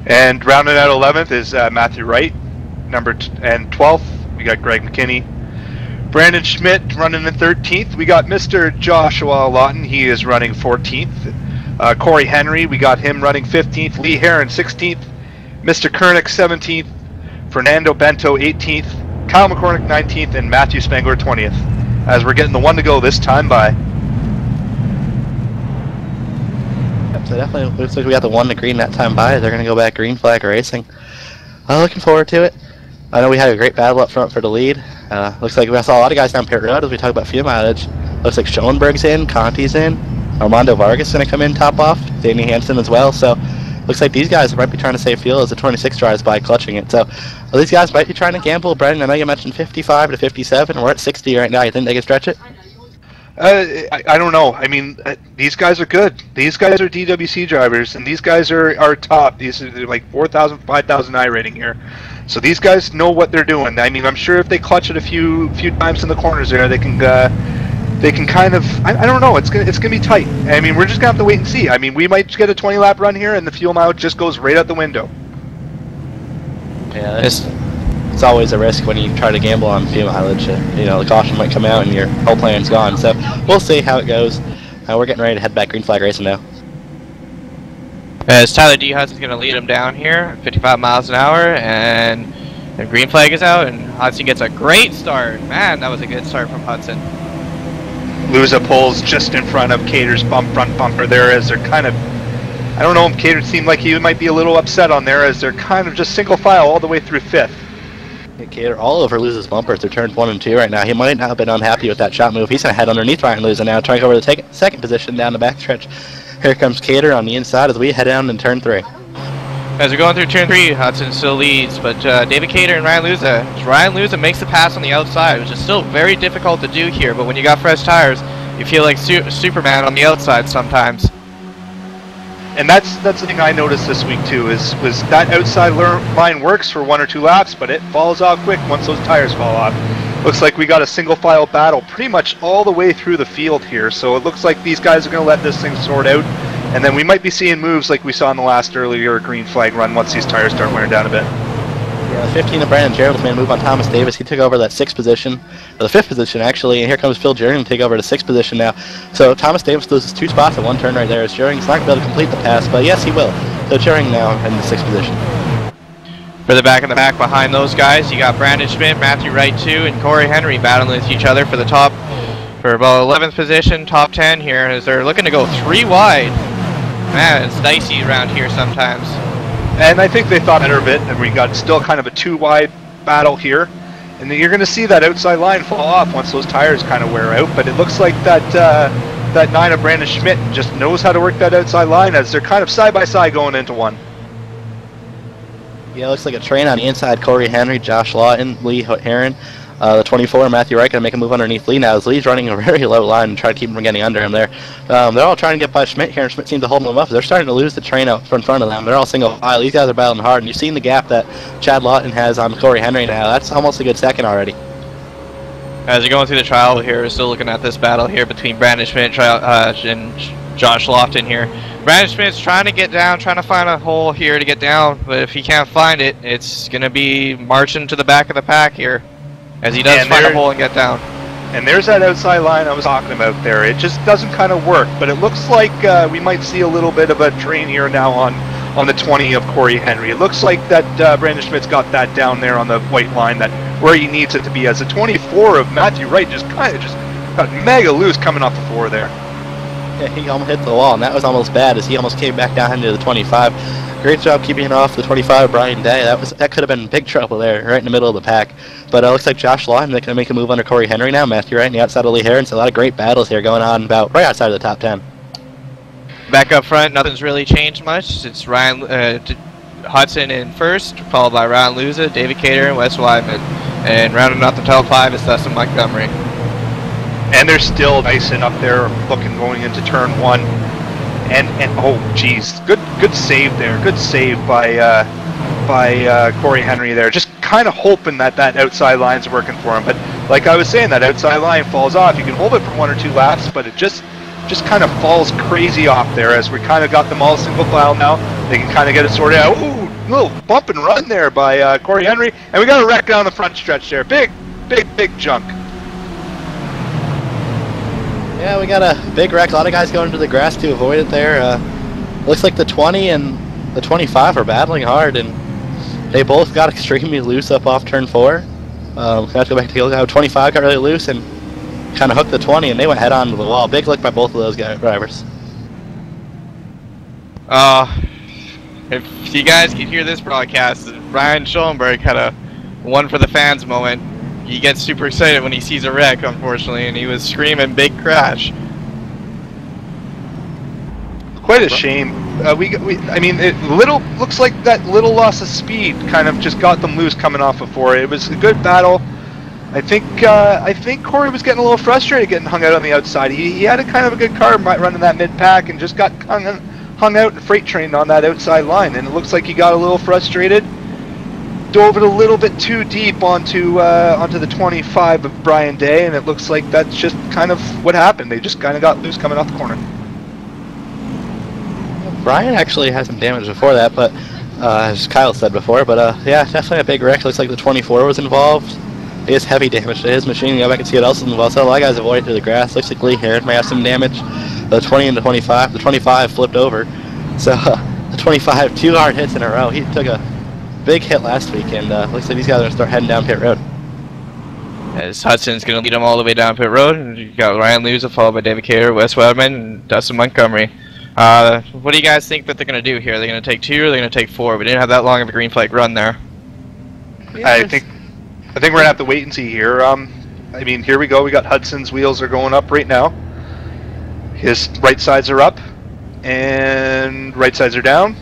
And rounding out 11th is Matthew Wright, and 12th we got Greg McKinney. Brandon Schmidt running in 13th. We got Mr. Joshua Lawton. He is running 14th. Corey Henry, we got him running 15th. Lee Heron 16th. Mr. Kernick 17th. Fernando Bento 18th. Kyle McCormick 19th. And Matthew Spangler 20th. As we're getting the one to go this time by. So definitely looks like we got the one to green that time by. They're going to go back green flag racing. Looking forward to it. I know we had a great battle up front for the lead. Looks like we saw a lot of guys down pit road as we talk about fuel mileage. Looks like Schoenberg's in, Conti's in, Armando Vargas is going to come in top off, Danny Hansen as well. So looks like these guys might be trying to save fuel as the 26 drives by clutching it. So these guys might be trying to gamble. Brendan, I know you mentioned 55 to 57. We're at 60 right now. You think they can stretch it? I don't know. I mean, these guys are good. These guys are DWC drivers, and these guys are top. These are like 4,000, 5,000 I rating here. So these guys know what they're doing. I mean, I'm sure if they clutch it a few times in the corners there, they can kind of. I don't know. It's gonna be tight. I mean, we're just gonna have to wait and see. I mean, we might get a 20-lap run here, and the fuel mileage just goes right out the window. Yeah, it's always a risk when you try to gamble on fuel mileage. You know, the caution might come out and your whole plan's gone. So we'll see how it goes. We're getting ready to head back green flag racing now. As Tyler D. Hudson's going to lead him down here, 55 miles an hour, and the green flag is out, and Hudson gets a great start. Man, that was a good start from Hudson. Luza pulls just in front of Cater's front bumper there as they're kind of. I don't know if Cater seemed like he might be a little upset on there as they're kind of just single file all the way through 5th. Cater all over Luza's bumper through turns 1 and 2 right now. He might not have been unhappy with that shot move. He's going to head underneath Ryan Luza now, trying to go over the second position down the backstretch. Here comes Cater on the inside as we head down in turn 3. As we're going through turn 3, Hudson still leads, but David Cater and Ryan Luza makes the pass on the outside, which is still very difficult to do here, but when you got fresh tires, you feel like Superman on the outside sometimes. And that's the thing I noticed this week too, was that outside line works for 1 or 2 laps, but it falls off quick once those tires fall off. Looks like we got a single file battle pretty much all the way through the field here, so it looks like these guys are going to let this thing sort out, and then we might be seeing moves like we saw in the last earlier green flag run once these tires start wearing down a bit. Yeah, 15 of Brandon Gerald's made a move on Thomas Davis. He took over that 6th position, or the 5th position actually, and here comes Phil Jerring to take over the 6th position now. So Thomas Davis loses 2 spots at 1 turn right there as Jerring's not going to be able to complete the pass, but yes, he will. So Jerring now in the 6th position. Further back in the back behind those guys, you got Brandon Schmidt, Matthew Wright 2, and Corey Henry battling with each other for the top, for about 11th position, top 10 here, as they're looking to go 3 wide. Man, it's dicey around here sometimes. And I think they thought better of it, and we got still kind of a 2-wide battle here. And then you're going to see that outside line fall off once those tires kind of wear out. But it looks like that 9 of Brandon Schmidt just knows how to work that outside line as they're kind of side by side going into 1. Yeah, it looks like a train on the inside. Corey Henry, Josh Lawton, Lee Heron. The 24, Matthew Wright, going to make a move underneath Lee now as Lee's running a very low line and try to keep him from getting under him there. They're all trying to get by Schmidt here, and Schmidt seems to hold them up. They're starting to lose the train out in front of them. They're all single file. These guys are battling hard, and you've seen the gap that Chad Lawton has on Corey Henry now. That's almost a good second already. As you're going through the trial here, we're still looking at this battle here between Brandon Schmidt and Josh Lofton here. Brandon Schmidt's trying to get down, trying to find a hole here to get down, but if he can't find it, it's going to be marching to the back of the pack here. As he does find a hole and get down. And there's that outside line I was talking about there. It just doesn't kind of work, but it looks like we might see a little bit of a train here now on the 20 of Corey Henry. It looks like that Brandon Schmidt's got that down there on the white line, that where he needs it to be, as the 24 of Matthew Wright just kind of got mega loose coming off the floor there. Yeah, he almost hit the wall, and that was almost bad as he almost came back down into the 25. Great job keeping it off the 25, Brian Day. That could have been big trouble there, right in the middle of the pack. But it looks like Josh Lawton going to make a move under Corey Henry now. Matthew Wright on the outside of Lee Heron. So a lot of great battles here going on about right outside of the top 10. Back up front, nothing's really changed much. It's Ryan Hudson in first, followed by Ryan Luza, David Cater, and Wes Wyman. And rounding out the top 5 is Dustin Montgomery. And they're still nicing up there, going into turn 1. And oh geez, good save there. Good save by Corey Henry there. Just kind of hoping that outside line's working for him. But like I was saying, that outside line falls off. You can hold it for 1 or 2 laps, but it just kind of falls crazy off there as we kind of got them all single file now. They can kind of get it sorted out. Ooh, little bump and run there by Corey Henry, and we got a wreck down the front stretch there. Big junk. Yeah, we got a big wreck. A lot of guys going into the grass to avoid it there. Looks like the 20 and the 25 are battling hard, and they both got extremely loose up off turn 4. We have to go back to the how 25 got really loose and kind of hooked the 20, and they went head on to the wall. Big look by both of those drivers. If you guys could hear this broadcast, Ryan Schoenberg had a one for the fans moment. He gets super excited when he sees a wreck, unfortunately, and he was screaming big crash. Quite a shame. I mean, it looks like that little loss of speed kind of just got them loose coming off of 4. It was a good battle. I think Corey was getting a little frustrated getting hung out on the outside. He had a kind of a good car running that mid pack and just got hung out and freight trained on that outside line, and it looks like he got a little frustrated. Dove it a little bit too deep onto the 25 of Brian Day, and it looks like that's just kind of what happened. They just kind of got loose coming off the corner. Brian actually had some damage before that, but as Kyle said before, but yeah, definitely a big wreck. Looks like the 24 was involved. He has heavy damage to his machine. Go back and see what else is involved. So a lot of guys avoided through the grass. Looks like Lee Harris may have some damage. The 20 and the 25. The 25 flipped over. So the 25, 2 hard hits in a row. He took a big hit last week, and looks like these guys are going to start heading down pit road. As Hudson's going to lead them all the way down pit road, and you got Ryan Luza followed by David Cater, Wes Wedman, and Dustin Montgomery. What do you guys think that they're going to do here? Are they going to take 2 or are they going to take 4? We didn't have that long of a green flag run there. I think we're going to have to wait and see here. I mean, here we go. We got Hudson's wheels are going up right now. His right sides are up, and right sides are down.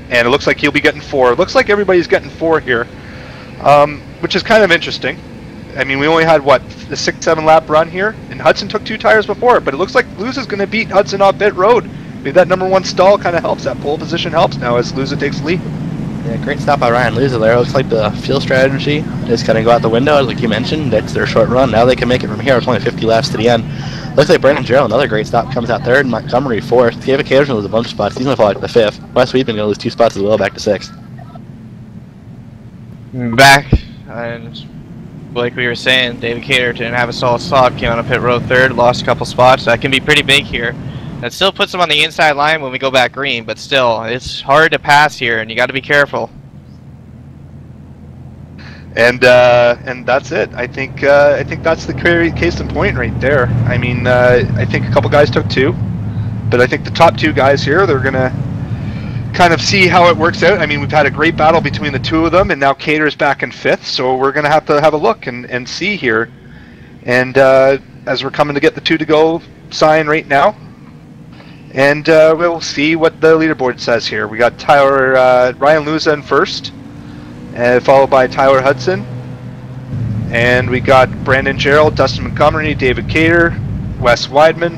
And it looks like he'll be getting 4. It looks like everybody's getting 4 here, which is kind of interesting. I mean, we only had, what, the 6-7 lap run here, and Hudson took 2 tires before, but it looks like Luza's going to beat Hudson off pit road. Maybe that number 1 stall kind of helps. That pole position helps now as Luza takes the lead. Yeah, great stop by Ryan Luza there. Looks like the fuel strategy is going to go out the window, like you mentioned. That's their short run. Now they can make it from here. It's only 50 laps to the end. Looks like Brandon Jarrell, another great stop, comes out 3rd. Montgomery 4th. David Cater lose a bunch of spots. He's going to fall like the 5th. Wes Weedman going to lose 2 spots as well, back to 6th. Back, and like we were saying, David Cater didn't have a solid stop, came on a pit road 3rd, lost a couple spots. That can be pretty big here. That still puts him on the inside line when we go back green, but still, it's hard to pass here, and you got to be careful. And that's it. I think that's the case in point right there. I mean, I think a couple guys took 2, but I think the top 2 guys here, they're gonna kind of see how it works out. I mean, we've had a great battle between the 2 of them, and now Cater's back in 5th, so we're gonna have to have a look and see here. And as we're coming to get the 2 to go sign right now, and we'll see what the leaderboard says here. We got Ryan Luza in 1st. Followed by Tyler Hudson, and we got Brandon Jarrell, Dustin Montgomery, David Cater, Wes Weidman,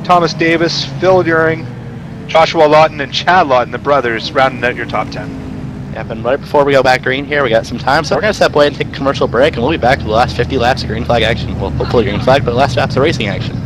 Thomas Davis, Phil During, Joshua Lawton, and Chad Lawton, the brothers, rounding out your top 10. Yep, and right before we go back green here, we got some time, so we're going to step away and take a commercial break, and we'll be back to the last 50 laps of green flag action. Well, hopefully green flag, but the last laps of racing action.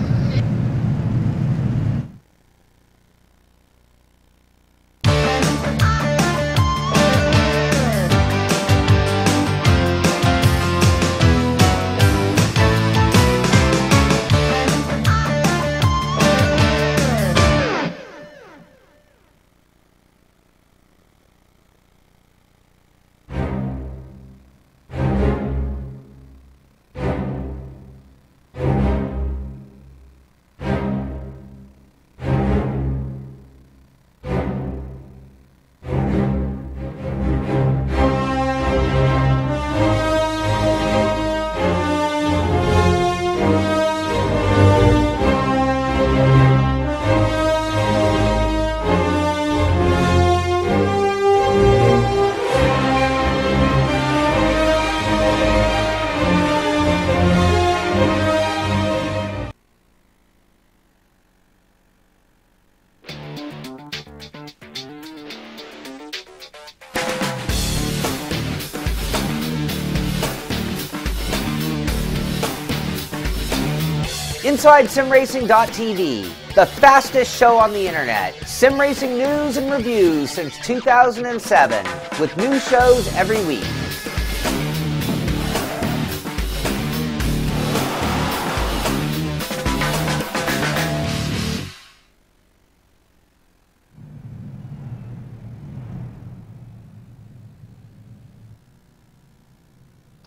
Inside SimRacing.tv, the fastest show on the internet. Sim racing news and reviews since 2007, with new shows every week.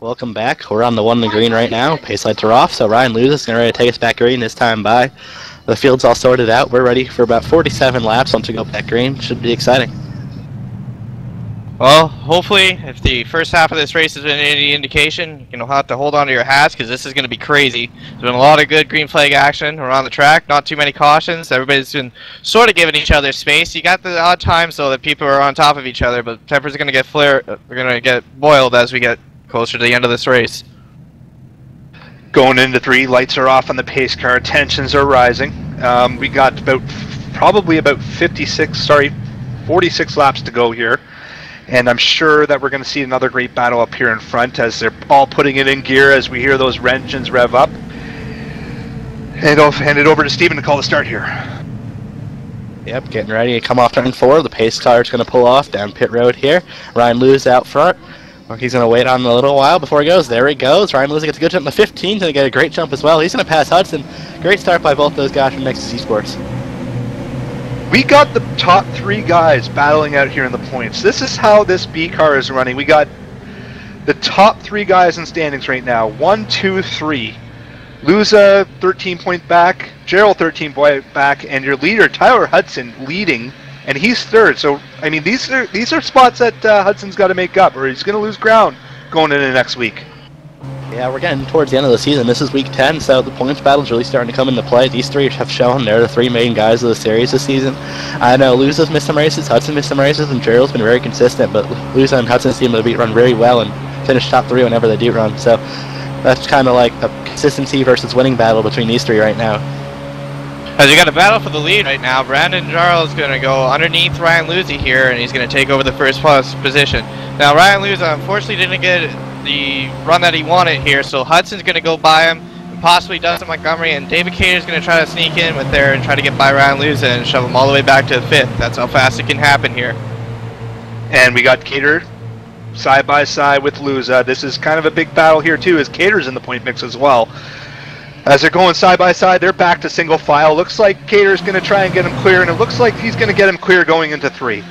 Welcome back. We're on the 1 in the green right now. Pace lights are off, so Ryan Lewis is going to ready to take us back green this time by. The field's all sorted out. We're ready for about 47 laps once we go back green. Should be exciting. Well, hopefully, if the first half of this race has been any indication, you'll have to hold on to your hats because this is going to be crazy. There's been a lot of good green flag action around the track, not too many cautions. Everybody's been sort of giving each other space. You got the odd times so that people are on top of each other, but tempers are going to get they're going to get boiled as we get closer to the end of this race. Going into 3, lights are off on the pace car, tensions are rising. We got probably about 46 laps to go here. And I'm sure that we're going to see another great battle up here in front as they're all putting it in gear as we hear those engines rev up. And I'll hand it over to Steven to call the start here. Yep, getting ready to come off turn 4. The pace car is going to pull off down pit road here. Ryan Lewis out front. He's going to wait on a little while before he goes. There he goes. Ryan Lewis gets a good jump. The 15's going to get a great jump as well. He's going to pass Hudson. Great start by both those guys from Nexus Esports. We got the top 3 guys battling out here in the points. This is how this B car is running. We got the top 3 guys in standings right now. 1, 2, 3. Luza 13 point back, Gerald 13 point back, and your leader Tyler Hudson leading, and he's 3rd. So I mean these are spots that Hudson's got to make up, or he's going to lose ground going into next week. Yeah, we're getting towards the end of the season. This is week 10, so the points battle's really starting to come into play. These 3 have shown they're the 3 main guys of the series this season. I know Luza's missed some races, Hudson missed some races, and Gerald's been very consistent, but Luza and Hudson seem to run very well and finish top 3 whenever they do run. So that's kind of like a consistency versus winning battle between these 3 right now. As you got a battle for the lead right now, Brandon Jarl is going to go underneath Ryan Luzi here, and he's going to take over the first position. Now, Ryan Luzi unfortunately didn't get the run that he wanted here, so Hudson's going to go by him, and possibly Dustin Montgomery, and David Cater's going to try to sneak in with there and try to get by Ryan Luzi and shove him all the way back to 5th. That's how fast it can happen here. And we got Cater side by side with Luza. This is kind of a big battle here too, as Cater's in the point mix as well. As they're going side by side, they're back to single file. Looks like Cater's going to try and get him clear, and it looks like he's going to get him clear going into 3.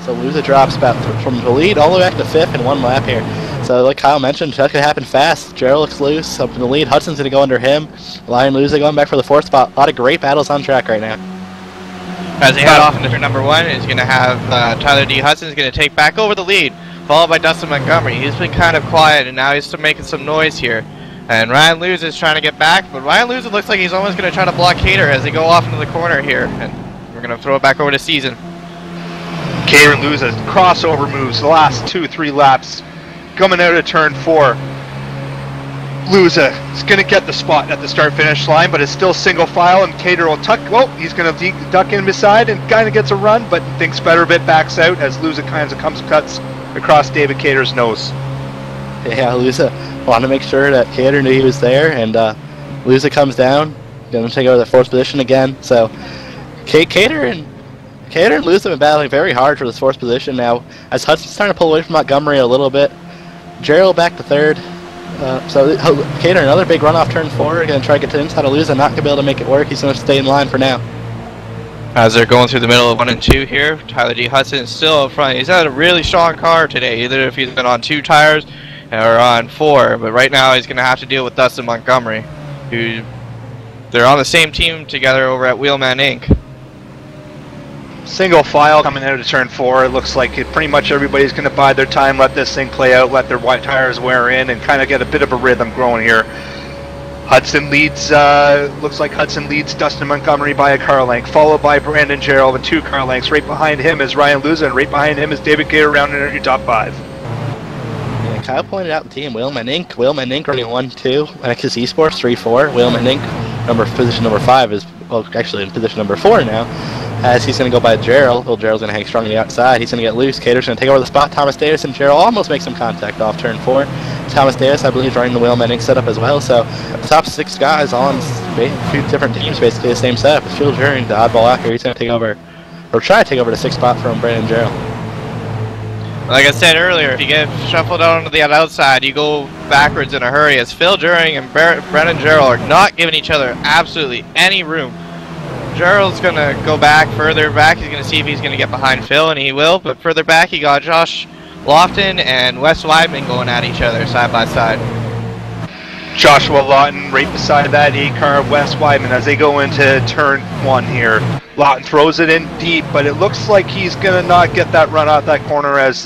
So Luza drops about from the lead all the way back to 5th in 1 lap here. So like Kyle mentioned, that could happen fast. Gerald looks loose up in the lead. Hudson's going to go under him. Ryan Luza going back for the 4th spot. A lot of great battles on track right now. As they head off into turn number 1, is going to have Tyler D. Hudson's going to take back over the lead, followed by Dustin Montgomery. He's been kind of quiet, and now he's still making some noise here. And Ryan Luza is trying to get back, but Ryan Luza looks like he's almost going to try to block Cater as they go off into the corner here. And we're going to throw it back over to Season. Cater and Luza crossover moves the last 2-3 laps. Coming out of turn 4. Luza is going to get the spot at the start-finish line, but it's still single file, and Cater will tuck. Well, he's going to duck in beside and kind of gets a run, but thinks better of it, backs out as Luza kind of cuts across David Cater's nose. Yeah, Luza wanted to make sure that Cater knew he was there, and Luza comes down, going to take over the 4th position again. So Cater and Luza have been battling very hard for this 4th position now, as Hudson's starting to pull away from Montgomery a little bit. Gerald back to 3rd. So Cater, another big run off turn 4, going to try to get to the inside of Luza, not going to be able to make it work. He's going to stay in line for now. As they're going through the middle of 1 and 2 here, Tyler D. Hudson is still up front. He's had a really strong car today, either if he's been on 2 tires or on 4, but right now he's going to have to deal with Dustin Montgomery, who they're on the same team together over at Wheelman Inc. Single file coming out of turn 4. It looks like pretty much everybody's going to bide their time, let this thing play out, let their white tires wear in, and kind of get a bit of a rhythm growing here. Hudson leads, looks like Hudson leads Dustin Montgomery by a car length, followed by Brandon Gerald and 2 car lengths. Right behind him is Ryan Luza, and right behind him is David Cater rounding out your top 5. Yeah, Kyle pointed out the team, Wheelman Inc. Wheelman Inc. running 1-2, Nexus Esports 3-4. Wheelman Inc. Position number 5 is, well, actually in position number 4 now, as he's going to go by Gerald. Well, Gerald's going to hang strong on the outside. He's going to get loose. Cater's going to take over the spot. Thomas Davis and Gerald almost make some contact off turn 4. Thomas Davis, I believe, is running the Wheelman Inc. setup as well. So the top 6 guys all on a few different teams, basically the same setup. It's Phil Juring, the oddball out here. He's going to take over, or try to take over the 6th spot from Brandon Gerald. Like I said earlier, if you get shuffled out onto the outside, you go backwards in a hurry, as Phil Juring and Brandon Gerald are not giving each other absolutely any room. Gerald's going to go back, further back. He's going to see if he's going to get behind Phil, and he will. But further back, he got Josh Lofton and Wes Weidman going at each other side by side. Joshua Lawton right beside that 8 car of Wes Weidman as they go into turn 1 here. Lawton throws it in deep, but it looks like he's going to not get that run off that corner as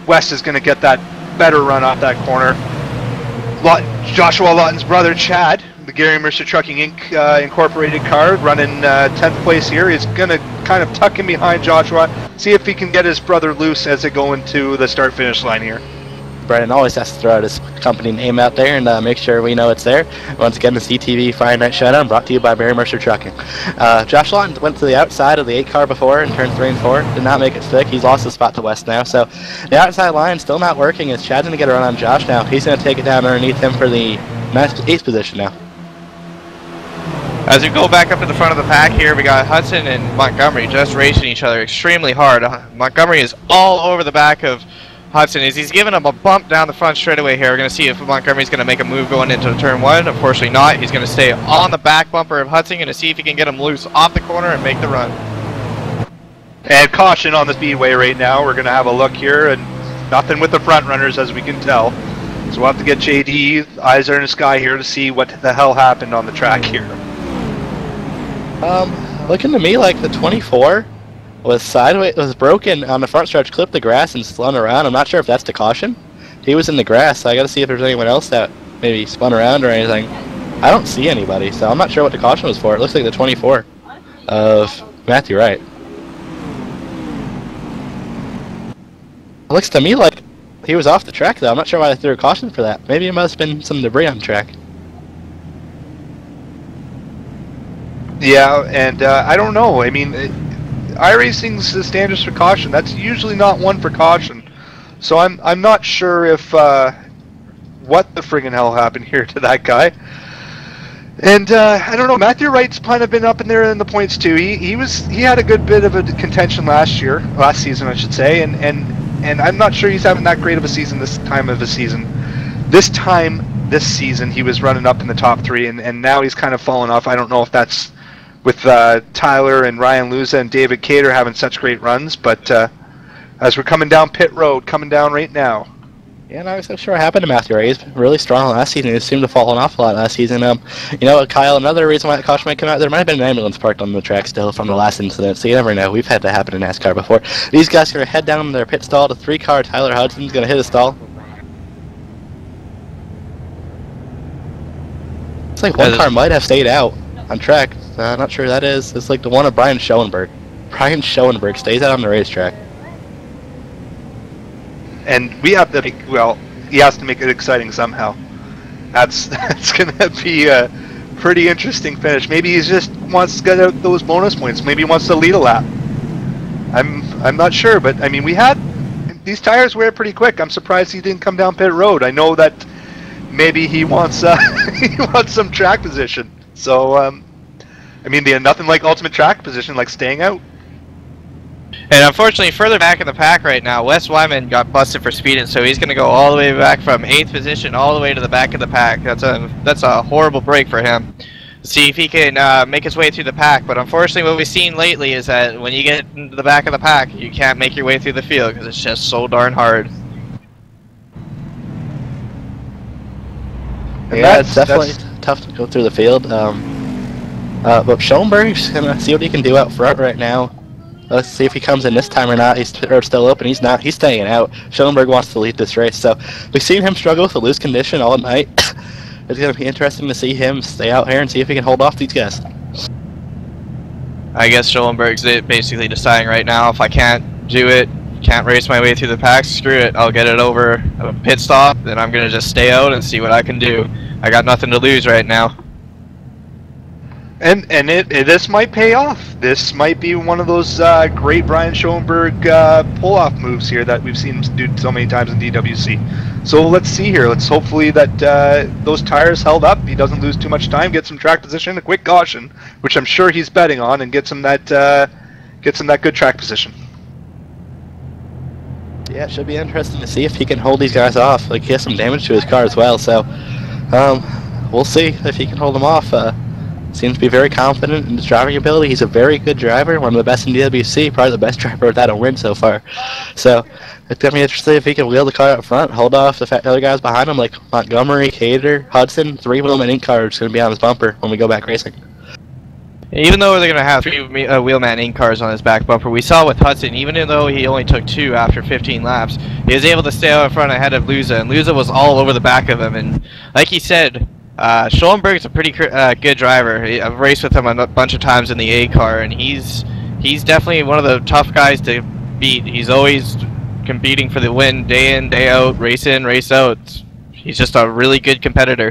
Wes is going to get that better run off that corner. Joshua Lawton's brother Chad, the Gary Mercer Trucking Inc. Incorporated car, running 10th place here, is going to kind of tuck in behind Joshua, see if he can get his brother loose as they go into the start-finish line here. Brendan always has to throw out his company name out there and make sure we know it's there. Once again, the CTV Friday Night Showdown brought to you by Barry Mercer Trucking. Josh Lawton went to the outside of the 8 car before in turns 3 and 4. Did not make it stick. He's lost his spot to West now. So the outside line still not working as Chad's going to get a run on Josh now. He's going to take it down underneath him for the 8th position now. As we go back up to the front of the pack here, we got Hudson and Montgomery just racing each other extremely hard. Montgomery is all over the back of Hudson as he's giving him a bump down the front straightaway here. We're going to see if Montgomery's going to make a move going into turn 1. Unfortunately not. He's going to stay on the back bumper of Hudson, going to see if he can get him loose off the corner and make the run. And caution on the Speedway right now. We're going to have a look here, and nothing with the front runners as we can tell. So we'll have to get JD, eyes are in the sky here to see what the hell happened on the track here. Looking to me like the 24 was sideways, was broken on the front stretch, clipped the grass and spun around. I'm not sure if that's the caution. He was in the grass, so I got to see if there's anyone else that maybe spun around or anything. I don't see anybody, so I'm not sure what the caution was for. It looks like the 24 of Matthew Wright. It looks to me like he was off the track, though. I'm not sure why they threw a caution for that. Maybe it must have been some debris on the track. Yeah, and I don't know. I mean, iRacing's the standards for caution. That's usually not one for caution. So I'm not sure if what the friggin' hell happened here to that guy. And I don't know. Matthew Wright's kind of been up in there in the points too. He had a good bit of a contention last season, I should say, and I'm not sure he's having that great of a season this time of the season. This season he was running up in the top 3, and now he's kind of fallen off. I don't know if that's with Tyler and Ryan Luza and David Cater having such great runs, but as we're coming down pit road, coming down right now. Yeah, not exactly sure what happened to Matthew Wright. He's been really strong last season. He seemed to fall off a lot last season. You know, Kyle, another reason why the caution might come out, there might have been an ambulance parked on the track still from the last incident, so you never know. We've had that happen in NASCAR before. These guys are going to head down their pit stall. The 3 car Tyler Hudson's going to hit a stall. It's like one car might have stayed out on track. Not sure who that is. It's like the one of Brian Schoenberg. Brian Schoenberg stays out on the racetrack. And we have to make, well, he has to make it exciting somehow. That's going to be a pretty interesting finish. Maybe he just wants to get out those bonus points. Maybe he wants to lead a lap. I'm not sure, but I mean, these tires wear pretty quick. I'm surprised he didn't come down pit road. I know that maybe he wants he wants some track position. So I mean, nothing like ultimate track position, like staying out. And unfortunately, further back in the pack right now, Wes Wyman got busted for speeding, so he's going to go all the way back from 8th position all the way to the back of the pack. That's a horrible break for him. See if he can make his way through the pack. But unfortunately, what we've seen lately is that when you get into the back of the pack, you can't make your way through the field because it's just so darn hard. Yeah, it's definitely tough to go through the field. But Schoenberg's gonna see what he can do out front right now. Let's see if he comes in this time or not. He's still open. He's not. He's staying out. Schoenberg wants to lead this race. So we've seen him struggle with a loose condition all night. It's going to be interesting to see him stay out here and see if he can hold off these guys. I guess Schoenberg's basically deciding right now, if I can't do it, can't race my way through the pack, screw it. I'll get it over a pit stop, then I'm going to just stay out and see what I can do. I got nothing to lose right now. And this might pay off. This might be one of those great Brian Schoenberg pull-off moves here that we've seen him do so many times in DWC. So let's see here. Let's hopefully that those tires held up. He doesn't lose too much time. Get some track position, a quick caution, which I'm sure he's betting on, and gets him that good track position. Yeah, it should be interesting to see if he can hold these guys off. Like, he has some damage to his car as well, so we'll see if he can hold them off. seems to be very confident in his driving ability. He's a very good driver, one of the best in DWC, probably the best driver without a win so far. So it's going to be interesting if he can wheel the car up front, hold off the other guys behind him like Montgomery, Cater, Hudson. 3 Wheelman Inc. cars going to be on his bumper when we go back racing. Even though they're going to have 3 Wheelman Inc. cars on his back bumper, we saw with Hudson, even though he only took 2 after 15 laps, he was able to stay out in front ahead of Luza, and Luza was all over the back of him. And like he said, Schollenberg's a pretty good driver. I've raced with him a bunch of times in the A car, and he's definitely one of the tough guys to beat. He's always competing for the win day in, day out, race in, race out. He's just a really good competitor.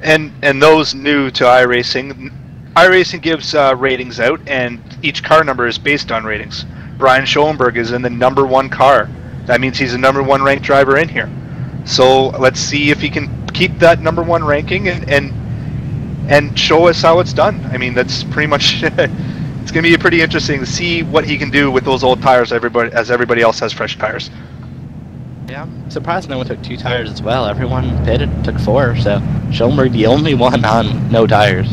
And those new to iRacing gives ratings out, and each car number is based on ratings. Brian Schollenberg is in the #1 car. That means he's a #1 ranked driver in here. So let's see if he can keep that #1 ranking and show us how it's done. I mean, that's pretty much it's going to be pretty interesting to see what he can do with those old tires as everybody else has fresh tires. Yeah, I'm surprised no one took 2 tires as well. Everyone pitted, took 4, so Schollenberg the only one on no tires.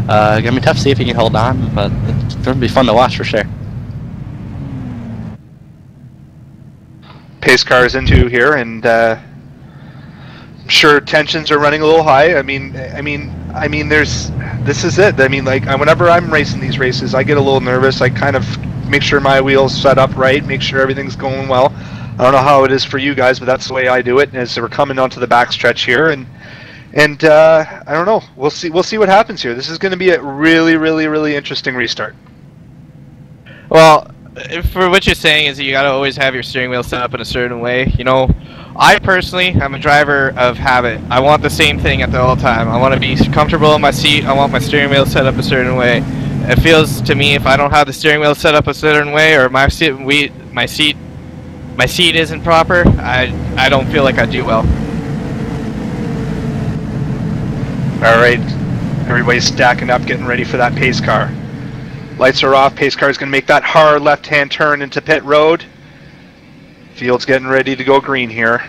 Gonna be tough to see if he can hold on, but it's gonna be fun to watch for sure. Pace car is into here, and I'm sure tensions are running a little high. I mean, this is it. I mean, like, whenever I'm racing these races, I get a little nervous. I kind of make sure my wheels set up right, make sure everything's going well. I don't know how it is for you guys, but that's the way I do it. As we're coming onto the backstretch here, and I don't know. We'll see what happens here. This is going to be a really, really, really interesting restart. Well, for what you're saying is that you got to always have your steering wheel set up in a certain way. You know, I personally am a driver of habit. I want the same thing at all time. I want to be comfortable in my seat. I want my steering wheel set up a certain way. It feels to me if I don't have the steering wheel set up a certain way, or my seat isn't proper, I don't feel like I do well. All right, everybody's stacking up, getting ready for that pace car. Lights are off. Pace car is going to make that hard left-hand turn into pit road. Field's getting ready to go green here.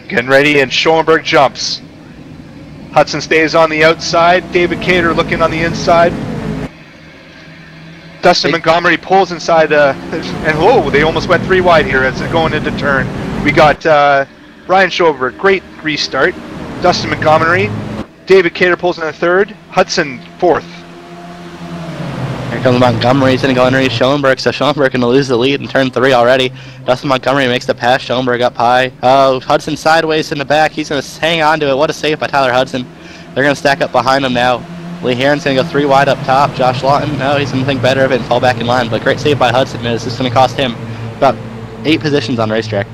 Getting ready, and Schollenberg jumps. Hudson stays on the outside. David Cater looking on the inside. Dustin Montgomery pulls inside, and whoa, they almost went 3 wide here as they're going into turn. We got Brian Schollenberg, great restart. Dustin Montgomery, David Cater pulls in the 3rd, Hudson 4th. Here comes Montgomery. He's going to go underneath Schollenberg, so Schollenberg going to lose the lead in turn 3 already. Dustin Montgomery makes the pass. Schollenberg up high. Oh, Hudson sideways in the back. He's going to hang on to it. What a save by Tyler Hudson. They're going to stack up behind him now. Lee Heron's going to go 3 wide up top. Josh Lawton, no, he's going to think better of it and fall back in line. But great save by Hudson. This is going to cost him about 8 positions on the racetrack.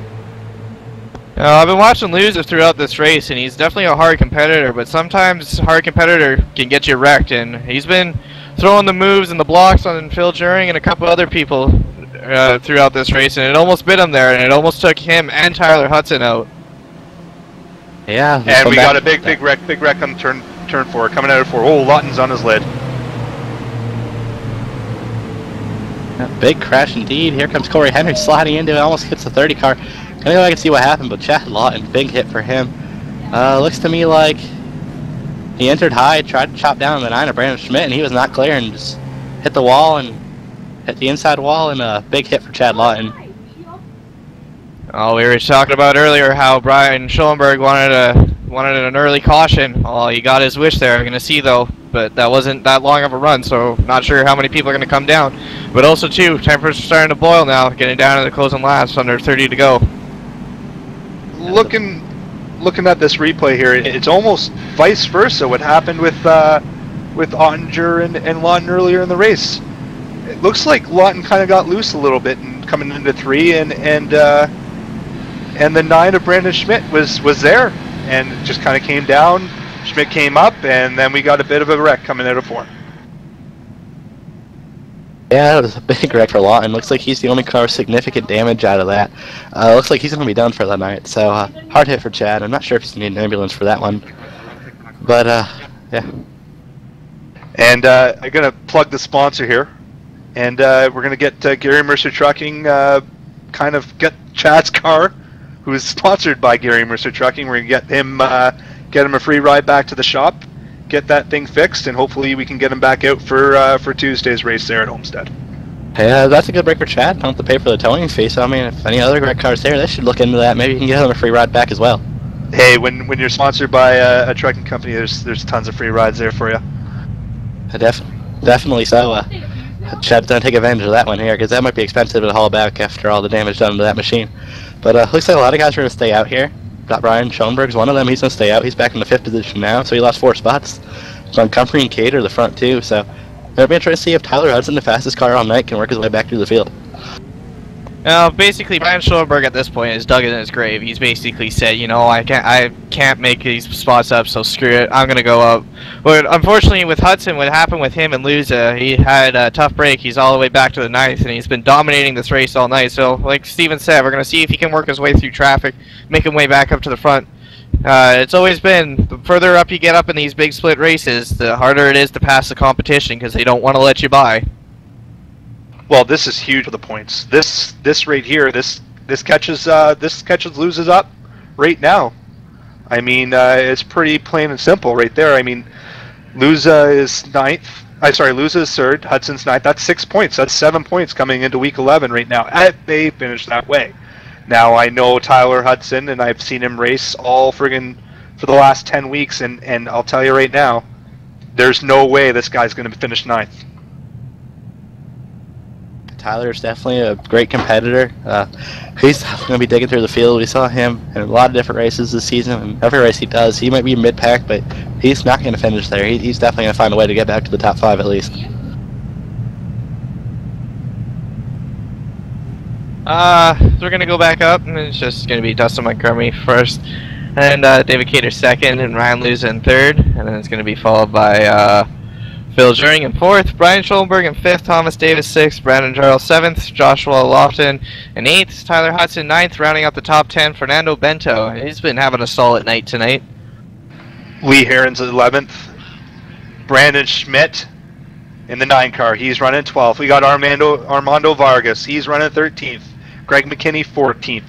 I've been watching Luza throughout this race, and he's definitely a hard competitor, but sometimes a hard competitor can get you wrecked, and he's been throwing the moves and the blocks on Phil Juring and a couple other people throughout this race, and it almost bit him there, and it almost took him and Tyler Hudson out. Yeah. And we got a big wreck on turn 4, coming out of 4. Oh, Lawton's on his lid. Big crash indeed. Here comes Corey Henry sliding into it, almost hits the 30 car. I know I can see what happened, but Chad Lawton, big hit for him. Looks to me like he entered high, tried to chop down the 9 of Brandon Schmidt, and he was not clear and just hit the wall and hit the inside wall, and a big hit for Chad Lawton. Oh, we were talking about earlier how Brian Schollenberg wanted an early caution. Well, he got his wish there. I'm going to see, though, but that wasn't that long of a run, so not sure how many people are going to come down. But also, too, temperatures are starting to boil now, getting down to the closing laps, under 30 to go. Looking at this replay here, it's almost vice versa what happened with Ottinger and Lawton earlier in the race. It looks like Lawton kind of got loose a little bit and coming into 3, and the 9 of Brandon Schmidt was there and just kind of came down. Schmidt came up, and then we got a bit of a wreck coming out of 4. Yeah, it was a big wreck for Lawton. Looks like he's the only car with significant damage out of that. Looks like he's going to be done for the night. So, hard hit for Chad. I'm not sure if he's going to need an ambulance for that one. But, yeah. And I'm going to plug the sponsor here. And we're going to get Gary Mercer Trucking, kind of get Chad's car, who is sponsored by Gary Mercer Trucking. We're going to get get him a free ride back to the shop, get that thing fixed, and hopefully we can get him back out for Tuesday's race there at Homestead. Yeah, that's a good break for Chad. Don't have to pay for the towing fee. So I mean, if any other great cars there, they should look into that. Maybe you can get them a free ride back as well. Hey, when you're sponsored by a trucking company, there's tons of free rides there for you. Definitely so. Chad's gonna take advantage of that one here, because that might be expensive to haul back after all the damage done to that machine. But looks like a lot of guys are gonna stay out here. Got Brian Schoenberg's one of them. He's gonna stay out. He's back in the 5th position now, so he lost 4 spots. Montgomery and Cater the front two. So it'll be interesting to see if Tyler Hudson, the fastest car all night, can work his way back through the field. Now, basically, Brian Schoenberg at this point is dug in his grave. He's basically said, you know, I can't make these spots up, so screw it. I'm gonna go up. But unfortunately, with Hudson, what happened with him and Luza, he had a tough break. He's all the way back to the 9th, and he's been dominating this race all night. So, like Steven said, we're gonna see if he can work his way through traffic, make him way back up to the front. It's always been, the further up you get up in these big split races, the harder it is to pass the competition because they don't want to let you by. Well, this is huge for the points. This right here, this catches loses up right now. I mean, it's pretty plain and simple right there. I mean, Luza is 9th. Luza is 3rd. Hudson's 9th. That's 6 points. That's 7 points coming into week 11 right now. They finished that way. Now I know Tyler Hudson, and I've seen him race all friggin' for the last 10 weeks, and I'll tell you right now, there's no way this guy's going to finish 9th. Tyler's definitely a great competitor. He's going to be digging through the field. We saw him in a lot of different races this season, and every race he does, he might be mid-pack, but he's not going to finish there. He's definitely going to find a way to get back to the top 5 at least. We're going to go back up, and it's just going to be Dustin Montgomery first, and David Cater second, and Ryan Luza in third, and then it's going to be followed by Phil Juring in 4th, Brian Schoenberg in 5th, Thomas Davis 6th, Brandon Jarrell 7th, Joshua Lofton in 8th, Tyler Hudson 9th, rounding out the top 10, Fernando Bento. He's been having a solid night tonight. Lee Herons 11th, Brandon Schmidt in the 9 car. He's running 12th. We got Armando Vargas. He's running 13th. Greg McKinney 14th.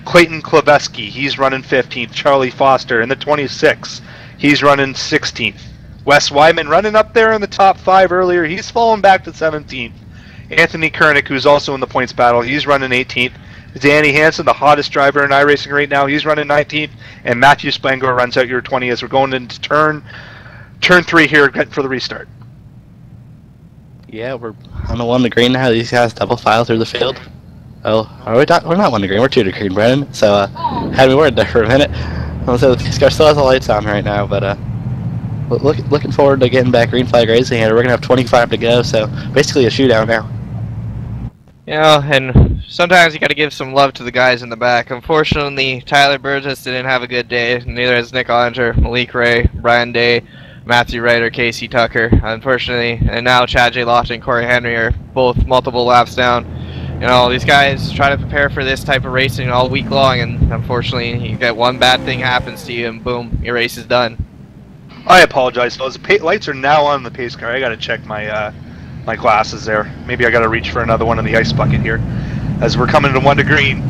Clayton Klaveski. He's running 15th. Charlie Foster in the 26th. He's running 16th. Wes Wyman running up there in the top 5 earlier. He's fallen back to 17th. Anthony Kernick, who's also in the points battle, he's running 18th. Danny Hansen, the hottest driver in iRacing right now, he's running 19th. And Matthew Spangler runs out your 20 as we're going into turn 3 here for the restart. Yeah, we're on the 1 to green now. These guys double file through the field. Oh, we're not 1 to green. We're 2 to green, Brennan. So had me worried there for a minute. So this car still has the lights on right now, but looking forward to getting back green flag racing here. We're gonna have 25 to go, so basically a shootout now. Yeah, and sometimes you got to give some love to the guys in the back. Unfortunately, Tyler Burgess didn't have a good day. Neither has Nick Ollinger, Malik Ray, Brian Day, Matthew Wright, or Casey Tucker. Unfortunately, and now Chad J. Lofton and Corey Henry are both multiple laps down. You know, these guys try to prepare for this type of racing all week long, and unfortunately, you get one bad thing happens to you, and boom, your race is done. I apologize, fellas. The lights are now on the pace car. I gotta check my my glasses there. Maybe I gotta reach for another one in the ice bucket here, as we're coming to 1 to green.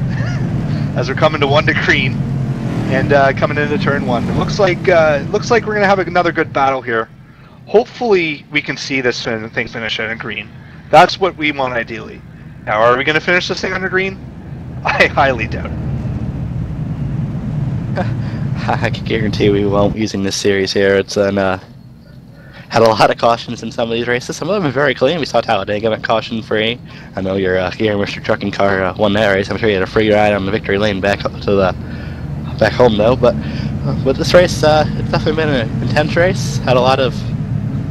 As we're coming to 1 to green, and coming into turn 1. It looks like we're gonna have another good battle here. Hopefully, we can see this thing finish at a green. That's what we want ideally. Now, are we gonna finish this thing under green? I highly doubt it. I can guarantee we won't using this series here. It's had a lot of cautions in some of these races. Some of them are very clean. We saw Talladega went caution free. I know your Mr. Trucking car won that race. I'm sure you had a free ride on the victory lane back home though. But with this race, it's definitely been an intense race. Had a lot of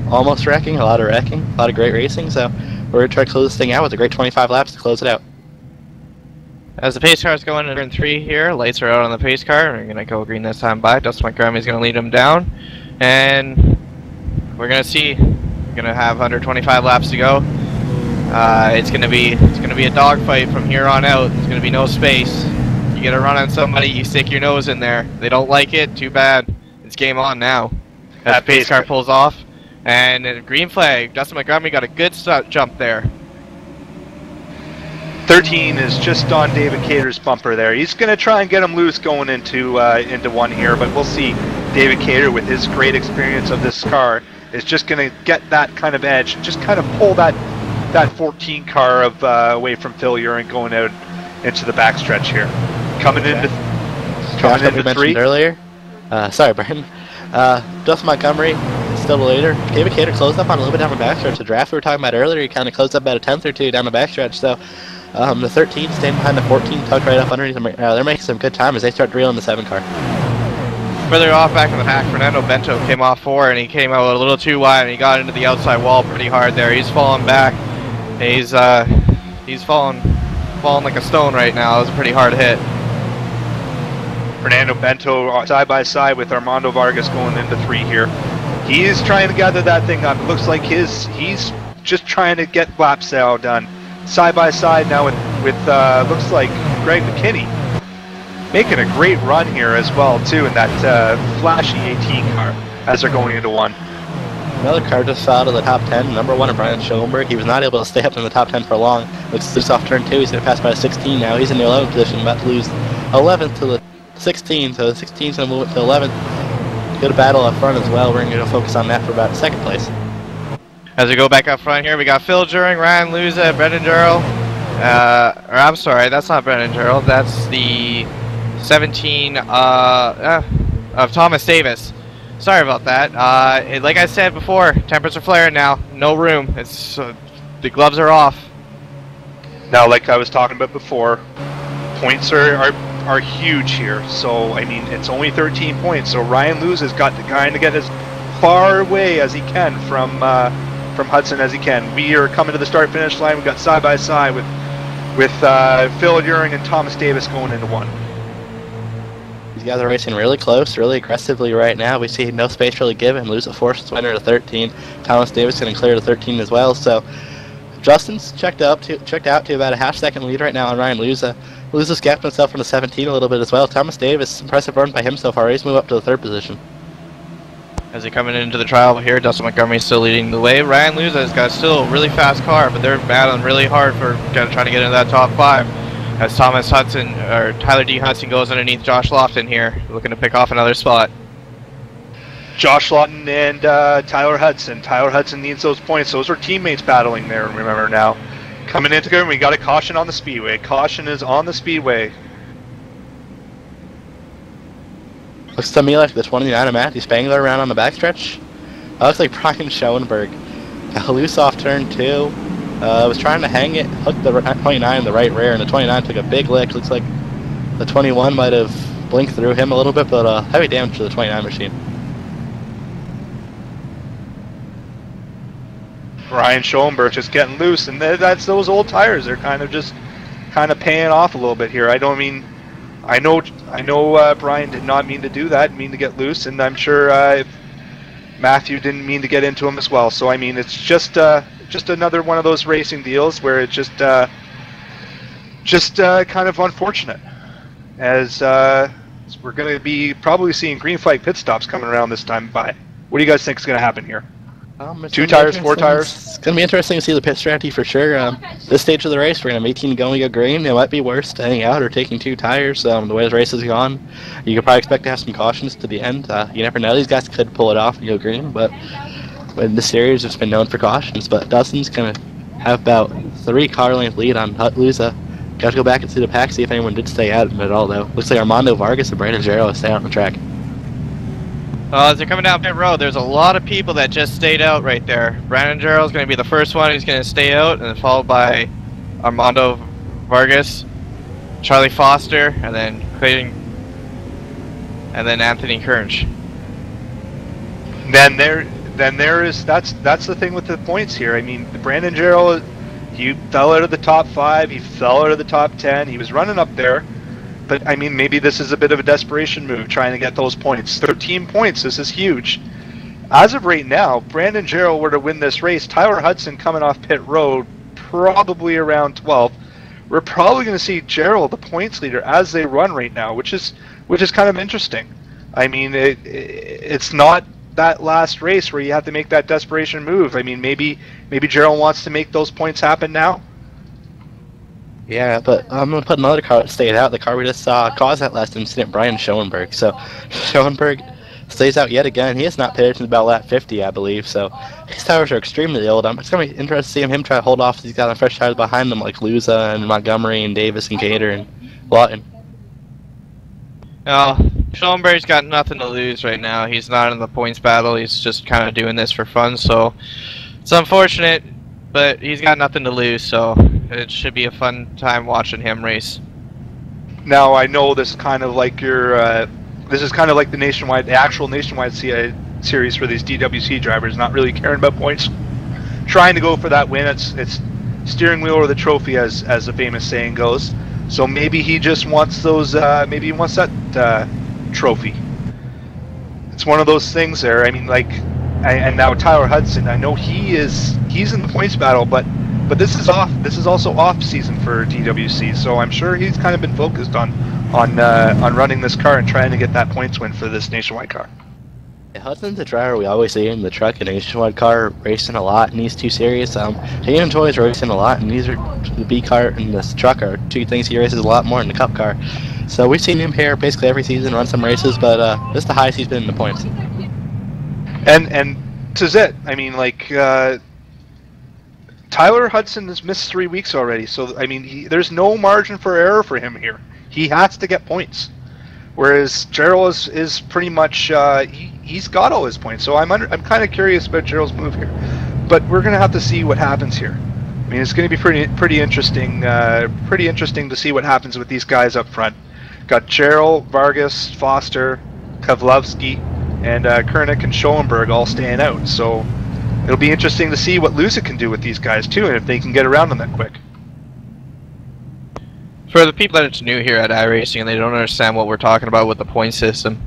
almost wrecking, a lot of great racing. So we're gonna try to close this thing out with a great 25 laps to close it out. As the pace car is going into turn 3 here, lights are out on the pace car. We're going to go green this time by. Dustin Montgomery is going to lead him down. And we're going to see. We're going to have under 25 laps to go. It's going to be a dogfight from here on out. There's going to be no space. You get a run on somebody, you stick your nose in there. They don't like it, too bad. It's game on now. As the pace car pulls off. And green flag. Dustin Montgomery got a good jump there. 13 is just on David Cater's bumper there. He's going to try and get him loose going into 1 here, but we'll see. David Cater, with his great experience of this car, is just going to get that kind of edge, just kind of pull that 14 car away from Phil Uring going out into the backstretch here. Coming into three. Earlier. Sorry, Brian. Justin Montgomery, still later. David Cater closed up on a little bit down the backstretch. The draft we were talking about earlier, he kind of closed up about a tenth or two down the backstretch. So the 13 staying behind the 14, tucked right up underneath them. They're making some good time as they start reeling the 7 car. Further off back in the pack, Fernando Bento came off 4 and he came out a little too wide and he got into the outside wall pretty hard there. He's falling back. He's falling like a stone right now. It was a pretty hard hit. Fernando Bento side by side with Armando Vargas going into 3 here. He's trying to gather that thing up. It looks like he's just trying to get lap sale done. Side by side now with looks like Greg McKinney making a great run here as well too in that flashy 18 car as they're going into 1. Another car just fell out of the top 10. Number 1 of Brian Schoenberg. He was not able to stay up in the top 10 for long. Looks loose off turn 2. He's going to pass by a 16 now. He's in the 11th position, about to lose 11th to the 16. So the 16's going to move it to 11th. Good battle up front as well. We're going to focus on that for about 2nd place. As we go back up front here, we got Phil During, Ryan Luza, Brendan Gerald. Or I'm sorry, that's not Brendan Gerald. That's the 17 of Thomas Davis. Sorry about that. Like I said before, tempers are flaring now. No room. It's the gloves are off. Now, like I was talking about before, points are huge here. So I mean, it's only 13 points. So Ryan Luz has got to kind of get as far away as he can from Hudson as he can. We are coming to the start-finish line. We've got side by side with Phil Uring and Thomas Davis going into 1. These guys are racing really close, really aggressively right now. We see no space really given. Lose a force winner to 13. Thomas Davis going to clear to 13 as well. So Justin's checked out to about a half-second lead right now on Ryan Luza. Luza's gapped himself from the 17 a little bit as well. Thomas Davis, impressive run by him so far. He's moved up to the 3rd position. As they're coming into the trial here, Dustin Montgomery still leading the way. Ryan Luza has got still a really fast car, but they're battling really hard for trying to get into that top 5. As Tyler D. Hudson goes underneath Josh Lofton here, looking to pick off another spot. Josh Lawton and Tyler Hudson. Tyler Hudson needs those points. Those are teammates battling there, remember now. Coming in together, we got a caution on the Speedway. Caution is on the Speedway. Looks to me like the 29 of Matthew Spangler around on the backstretch. Looks like Brian Schoenberg. A loose off turn 2. Was trying to hang it, hooked the 29 in the right rear, and the 29 took a big lick. Looks like the 21 might have blinked through him a little bit, but heavy damage to the 29 machine. Brian Schoenberg just getting loose, and that's those old tires. They're kind of paying off a little bit here. I know Brian did not mean to do that, mean to get loose, and I'm sure Matthew didn't mean to get into him as well. So I mean, it's just another one of those racing deals where it's just kind of unfortunate, as we're going to be probably seeing green flag pit stops coming around this time by. What do you guys think is going to happen here? 2 tires, 4 tires? It's going to be interesting to see the pit strategy for sure. This stage of the race, we're going to have 18 going, we go green. It might be worse staying out or taking 2 tires. The way the race has gone, you could probably expect to have some cautions to the end. You never know, these guys could pull it off and go green, but in the series, it's been known for cautions. But Dustin's going to have about 3 car length lead on Luza. Got to go back and see the pack, see if anyone did stay out at all, though. Looks like Armando Vargas and Brandon Jarrow stay out on the track. As they're coming down pit road, there's a lot of people that just stayed out right there. Brandon Jarrell is going to be the first one who's going to stay out, and then followed by Armando Vargas, Charlie Foster, and then Clayton, and then Anthony Kernch. That's the thing with the points here. I mean, Brandon Jarrell, he fell out of the top 5. He fell out of the top 10. He was running up there. But, I mean, maybe this is a bit of a desperation move, trying to get those points. 13 points, this is huge. As of right now, Brandon Jarrell were to win this race, Tyler Hudson coming off pit road, probably around 12th. We're probably going to see Jarrell, the points leader, as they run right now, which is kind of interesting. I mean, it's not that last race where you have to make that desperation move. I mean, maybe Jarrell wants to make those points happen now. Yeah, but I'm going to put another car that stayed out. The car we just saw cause that last incident, Brian Schoenberg. So Schoenberg stays out yet again. He has not pitted since about lap 50, I believe, so his tires are extremely old. It's going to be interesting to see him try to hold off. He's got fresh tires behind him like Luza and Montgomery and Davis and Gator and Lawton. Oh, Schoenberg's got nothing to lose right now. He's not in the points battle. He's just kind of doing this for fun, so it's unfortunate, but he's got nothing to lose, so it should be a fun time watching him race. Now I know this is kind of like your, this is kind of like the actual nationwide series for these DWC drivers, not really caring about points, trying to go for that win. It's steering wheel or the trophy, as the famous saying goes. So maybe he just wants those. Maybe he wants that trophy. It's one of those things there. I mean, like, and now Tyler Hudson. I know he's in the points battle, but this is off. This is also off season for DWC. So I'm sure he's kind of been focused on running this car and trying to get that points win for this nationwide car. Hudson's a driver we always see in the truck and nationwide car racing a lot in these two series. He enjoys racing a lot, and these are the B car and this truck are two things he races a lot more in the Cup car. So we've seen him here basically every season, run some races, but this is the highest he's been in the points. And this is it. I mean, like, Tyler Hudson has missed 3 weeks already, so I mean, there's no margin for error for him here. He has to get points. Whereas Gerald is pretty much he's got all his points, so I'm kind of curious about Gerald's move here, but we're gonna have to see what happens here. I mean, it's gonna be pretty interesting to see what happens with these guys up front. Got Gerald, Vargas, Foster, Kovlovsky, and Kernick and Schoenberg all staying out. So it'll be interesting to see what Luza can do with these guys too, and if they can get around them that quick. For the people that are new here at iRacing and they don't understand what we're talking about with the point system,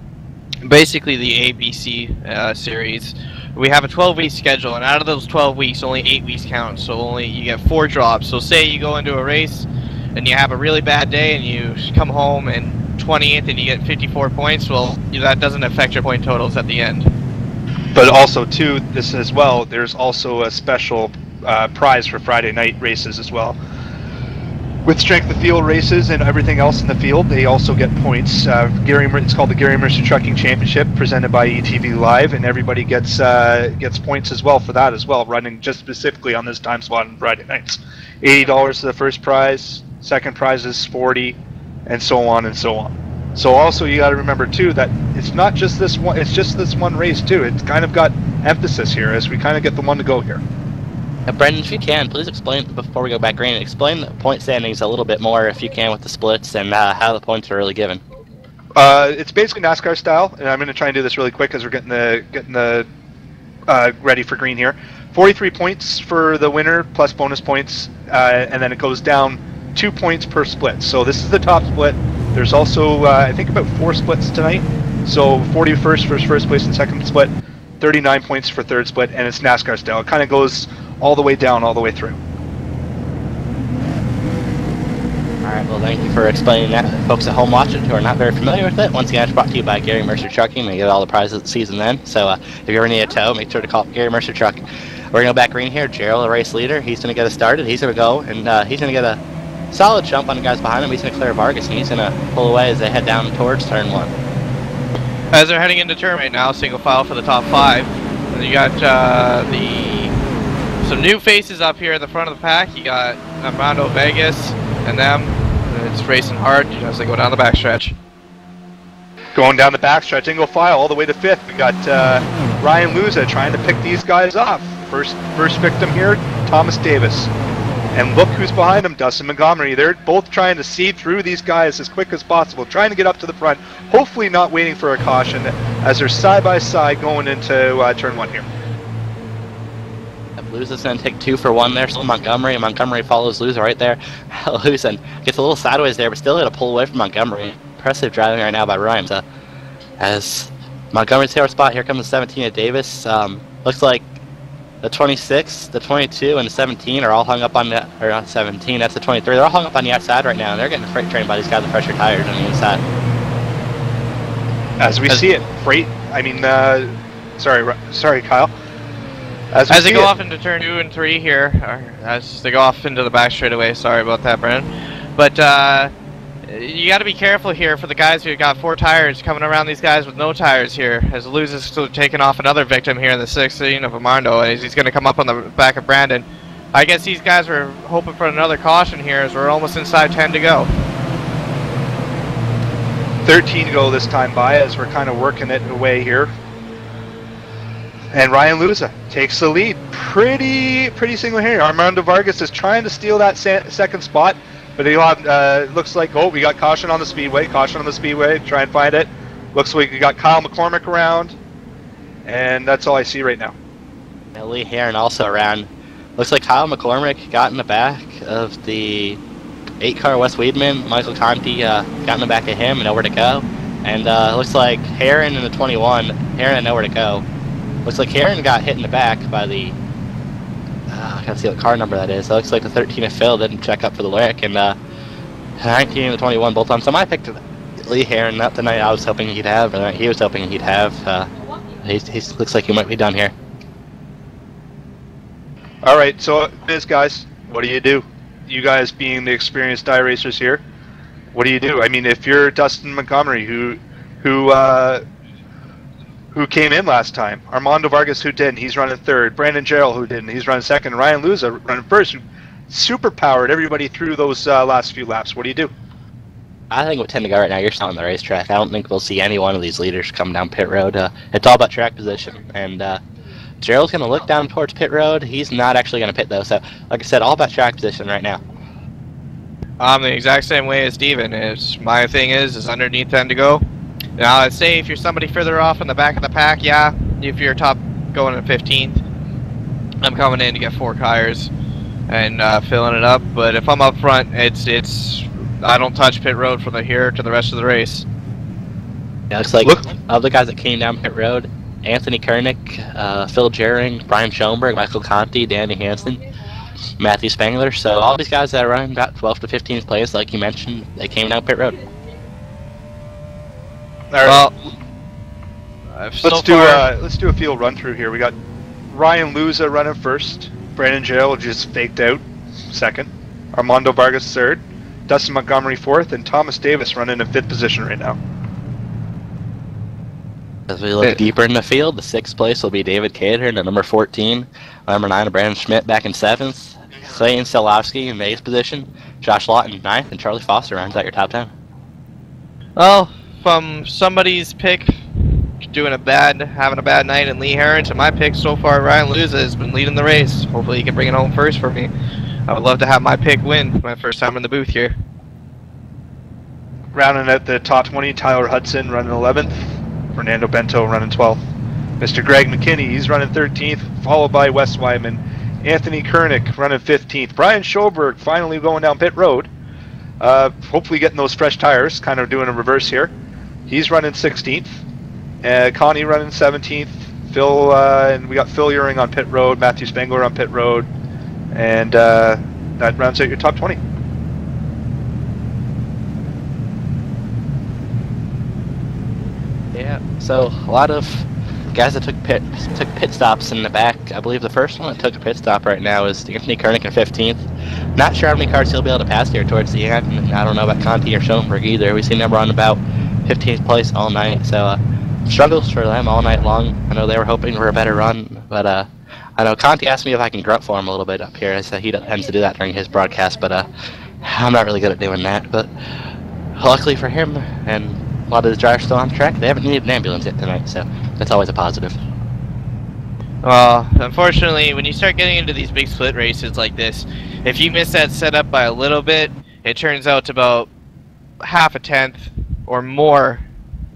basically the ABC series, we have a 12-week schedule, and out of those 12 weeks, only 8 weeks count, so only you get 4 drops. So say you go into a race and you have a really bad day and you come home and 20th and you get 54 points, well, that doesn't affect your point totals at the end. But also too, this as well, there's also a special prize for Friday night races as well. With strength of field races and everything else in the field, they also get points. It's called the Gary Mercer Trucking Championship, presented by ETV Live, and everybody gets points as well for that as well, running just specifically on this time slot on Friday nights. $80 to the first prize, second prize is $40, and so on and so on. So also you got to remember too that it's not just this one. It's just this one race too. It's kind of got emphasis here as we kind of get the one to go here. Brendan, if you can, please explain, before we go back green, explain the point standings a little bit more, if you can, with the splits and how the points are really given. It's basically NASCAR style, and I'm going to try and do this really quick as we're getting the ready for green here. 43 points for the winner, plus bonus points, and then it goes down 2 points per split. So this is the top split. There's also, I think, about 4 splits tonight. So 41st for first place and second split, 39 points for third split, and it's NASCAR style. It kind of goes all the way down, all the way through. Alright, well, thank you for explaining that. Folks at home watching who are not very familiar with it, once again, it's brought to you by Gary Mercer Trucking. They get all the prizes of the season then. So if you ever need a tow, make sure to call Gary Mercer Trucking. We're going to go back green here. Gerald, the race leader, he's going to get us started. He's going to go, and he's going to get a solid jump on the guys behind him. He's going to clear Vargas, and he's going to pull away as they head down towards turn 1. As they're heading into turn right now, single file for the top 5. And you got some new faces up here at the front of the pack. You got Armando Vegas and them. It's racing hard as they go down the backstretch. Going down the backstretch, single file all the way to 5th. We got Ryan Luza trying to pick these guys off. First victim here, Thomas Davis. And look who's behind him, Dustin Montgomery. They're both trying to seed through these guys as quick as possible, trying to get up to the front, hopefully not waiting for a caution as they're side by side going into turn 1 here. Luza's going to take 2 for 1 there. Still Montgomery, and Montgomery follows Luza right there. Luza gets a little sideways there, but still able to pull away from Montgomery. Impressive driving right now by Rhymes. As Montgomery's here spot, here comes the 17 at Davis. Looks like the 26, the 22, and the 17 are all hung up on the, or not 17, that's the 23. They're all hung up on the outside right now, and they're getting freight trained by these guys with pressure tires on the inside. As we see it, freight, I mean, sorry, Kyle. As they go off into turn 2 and 3 here, or as they go off into the back straightaway, sorry about that, Brennan. But You got to be careful here for the guys who got 4 tires coming around these guys with no tires here. As Luz is still taking off another victim here in the 16 of Armando, and he's going to come up on the back of Brandon. I guess these guys were hoping for another caution here as we're almost inside 10 to go. 13 to go this time by as we're kind of working it away here. And Ryan Luza takes the lead pretty single-handed. Armando Vargas is trying to steal that second spot, but he'll have, looks like, oh, we got caution on the Speedway, try and find it. Looks like we got Kyle McCormick around, and that's all I see right now. And Lee Heron also around. Looks like Kyle McCormick got in the back of the 8-car Wes Weedman. Michael Conti got in the back of him and nowhere to go. And looks like Heron in the 21, Heron had nowhere to go. Looks like Heron got hit in the back by the, I can't see what car number that is. It looks like the 13 of Phil didn't check up for the lyric, and 19 and the 21 both on. So I picked Lee Heron, not the night I was hoping he'd have, or the night he was hoping he'd have. He looks like he might be done here. All right, so Biz guys, what do you do? You guys being the experienced die racers here, what do you do? I mean, if you're Dustin Montgomery, who came in last time, Armando Vargas, who didn't, he's running third. Brandon Gerald, who didn't, he's running second. Ryan Luza running first, who super powered everybody through those last few laps. What do you do? I think with 10 to go right now, you're still on the racetrack. I don't think we'll see any one of these leaders come down pit road. It's all about track position, and Gerald's going to look down towards pit road. He's not actually going to pit, though, so like I said, all about track position right now. I'm the exact same way as Steven is. My thing is underneath 10 to go. Now, I'd say if you're somebody further off in the back of the pack, yeah, if you're top going in 15th, I'm coming in to get 4 tires and filling it up. But if I'm up front, it's I don't touch pit road from here to the rest of the race. Yeah, looks like of the guys that came down pit road, Anthony Kernick, Phil Jering, Brian Schoenberg, Michael Conti, Danny Hansen, Matthew Spangler. So all these guys that are running about 12th to 15th place, like you mentioned, they came down pit road. All right. Well, let's do a field run through here. We got Ryan Luza running first, Brandon Gerald just faked out second, Armando Vargas third, Dustin Montgomery fourth, and Thomas Davis running in 5th position right now. As we look deeper in the field, the 6th place will be David Cater, and the number 14. Number 9, Brandon Schmidt back in 7th. Clayton Selowski in the 8th position. Josh Lawton 9th, and Charlie Foster rounds out your top 10. Well, from somebody's pick having a bad night, and Lee Heron to my pick so far, Ryan Luza has been leading the race. Hopefully he can bring it home first for me. I would love to have my pick win my first time in the booth here. Rounding out the top 20, Tyler Hudson running 11th. Fernando Bento running 12th. Mr. Greg McKinney, he's running 13th, followed by Wes Wyman. Anthony Kernick running 15th. Brian Schoberg finally going down pit road. Hopefully getting those fresh tires, kind of doing a reverse here. He's running 16th. Connie running 17th. Phil, and we got Phil Uring on pit road, Matthew Spangler on pit road, and that rounds out your top 20. Yeah, so a lot of guys that took pit stops in the back. I believe the first one that took a pit stop right now is Anthony Kernick in 15th. Not sure how many cars he'll be able to pass here towards the end, and I don't know about Conti or Schoenberg either. We've seen them run about 15th place all night, so struggles for them all night long. I know they were hoping for a better run, but I know Conti asked me if I can grunt for him a little bit up here. I said he tends to do that during his broadcast, but I'm not really good at doing that. But luckily for him, and a lot of the drivers still on track, they haven't needed an ambulance yet tonight, so that's always a positive. Well, unfortunately, when you start getting into these big split races like this, if you miss that setup by a little bit, it turns out to about half a tenth or more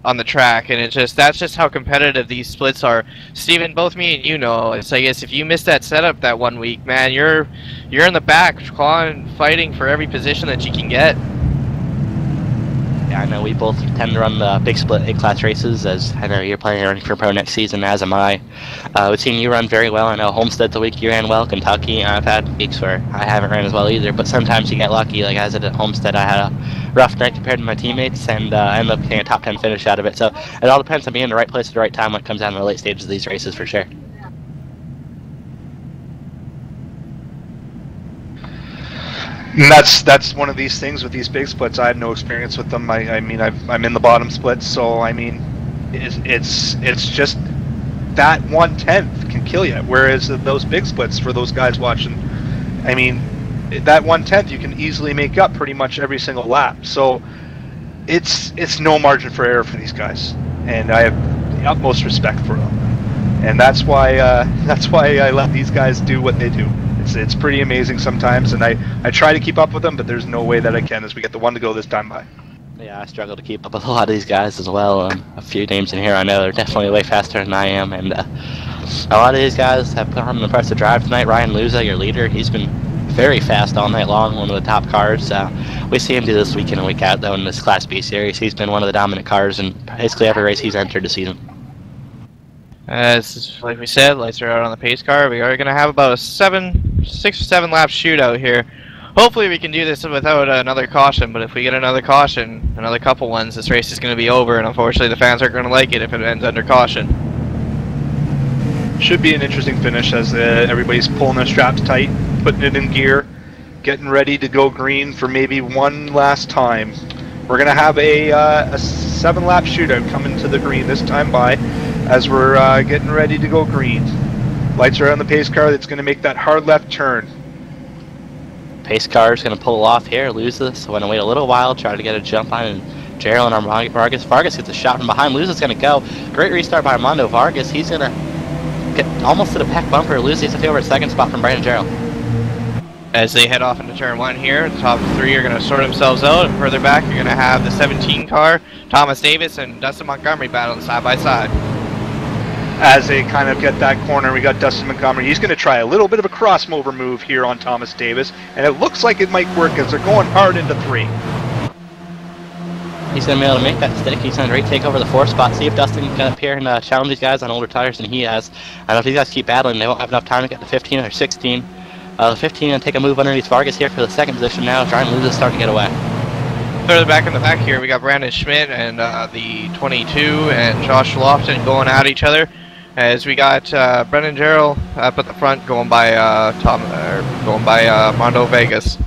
on the track, and that's just how competitive these splits are. Steven, both me and you know, it's I guess if you miss that setup that 1 week, man, you're in the back, clawing, fighting for every position that you can get. Yeah, I know we both tend to run the big split A-class races, as I know you're planning on running for pro next season, as am I. We've seen you run very well. I know Homestead's the week you ran well, Kentucky, and I've had weeks where I haven't ran as well either, but sometimes you get lucky. Like I said at Homestead, I had a rough night compared to my teammates, and ended up getting a top 10 finish out of it. So it all depends on being in the right place at the right time when it comes down to the late stages of these races, for sure. And that's one of these things with these big splits. I have no experience with them. I mean, I'm in the bottom splits, so I mean, it's just that 1/10 can kill you. Whereas those big splits for those guys watching, I mean, that 1/10 you can easily make up pretty much every single lap. So it's no margin for error for these guys, and I have the utmost respect for them. And that's why I let these guys do what they do. It's pretty amazing sometimes, and I try to keep up with them, but there's no way that I can as we get the one to go this time by. Yeah, I struggle to keep up with a lot of these guys as well. A few names in here I know they're definitely way faster than I am, and a lot of these guys have put on an impressive drive tonight. Ryan Luza, your leader, he's been very fast all night long, one of the top cars. We see him do this week in and week out, though, in this Class B series. He's been one of the dominant cars in basically every race he's entered this season. As like we said, lights are out on the pace car. We are going to have about a 6 or 7 lap shootout here. Hopefully we can do this without another caution, but if we get another caution, another couple ones, this race is going to be over, and unfortunately the fans aren't going to like it if it ends under caution. Should be an interesting finish as everybody's pulling their straps tight, putting it in gear, getting ready to go green for maybe one last time. We're going to have a 7-lap shootout coming to the green this time by as we're getting ready to go green. Lights are on the pace car that's going to make that hard left turn. Pace car is going to pull off here, lose this. So we're going to wait a little while, try to get a jump on and Gerald and Vargas. Vargas gets a shot from behind. Luza's going to go. Great restart by Armando Vargas. He's going to get almost to the pack bumper. Luza gets a favorite second spot from Brandon Gerald. As they head off into turn 1 here, the top 3 are going to sort themselves out, and further back you're going to have the 17 car, Thomas Davis and Dustin Montgomery battling side by side. As they kind of get that corner, we got Dustin Montgomery. He's going to try a little bit of a cross-mover move here on Thomas Davis, and it looks like it might work as they're going hard into 3. He's going to be able to make that stick. He's going to take over the 4th spot. See if Dustin can appear and challenge these guys on older tires than he has. I know if these guys keep battling, they won't have enough time to get to 15 or 16. The 15 going to take a move underneath Vargas here for the 2nd position now. Trying to lose this, starting to get away. Further back in the back here, we got Brandon Schmidt and the 22 and Josh Lofton going at each other. As we got Brendan Gerald up at the front, going by Mondo Vegas.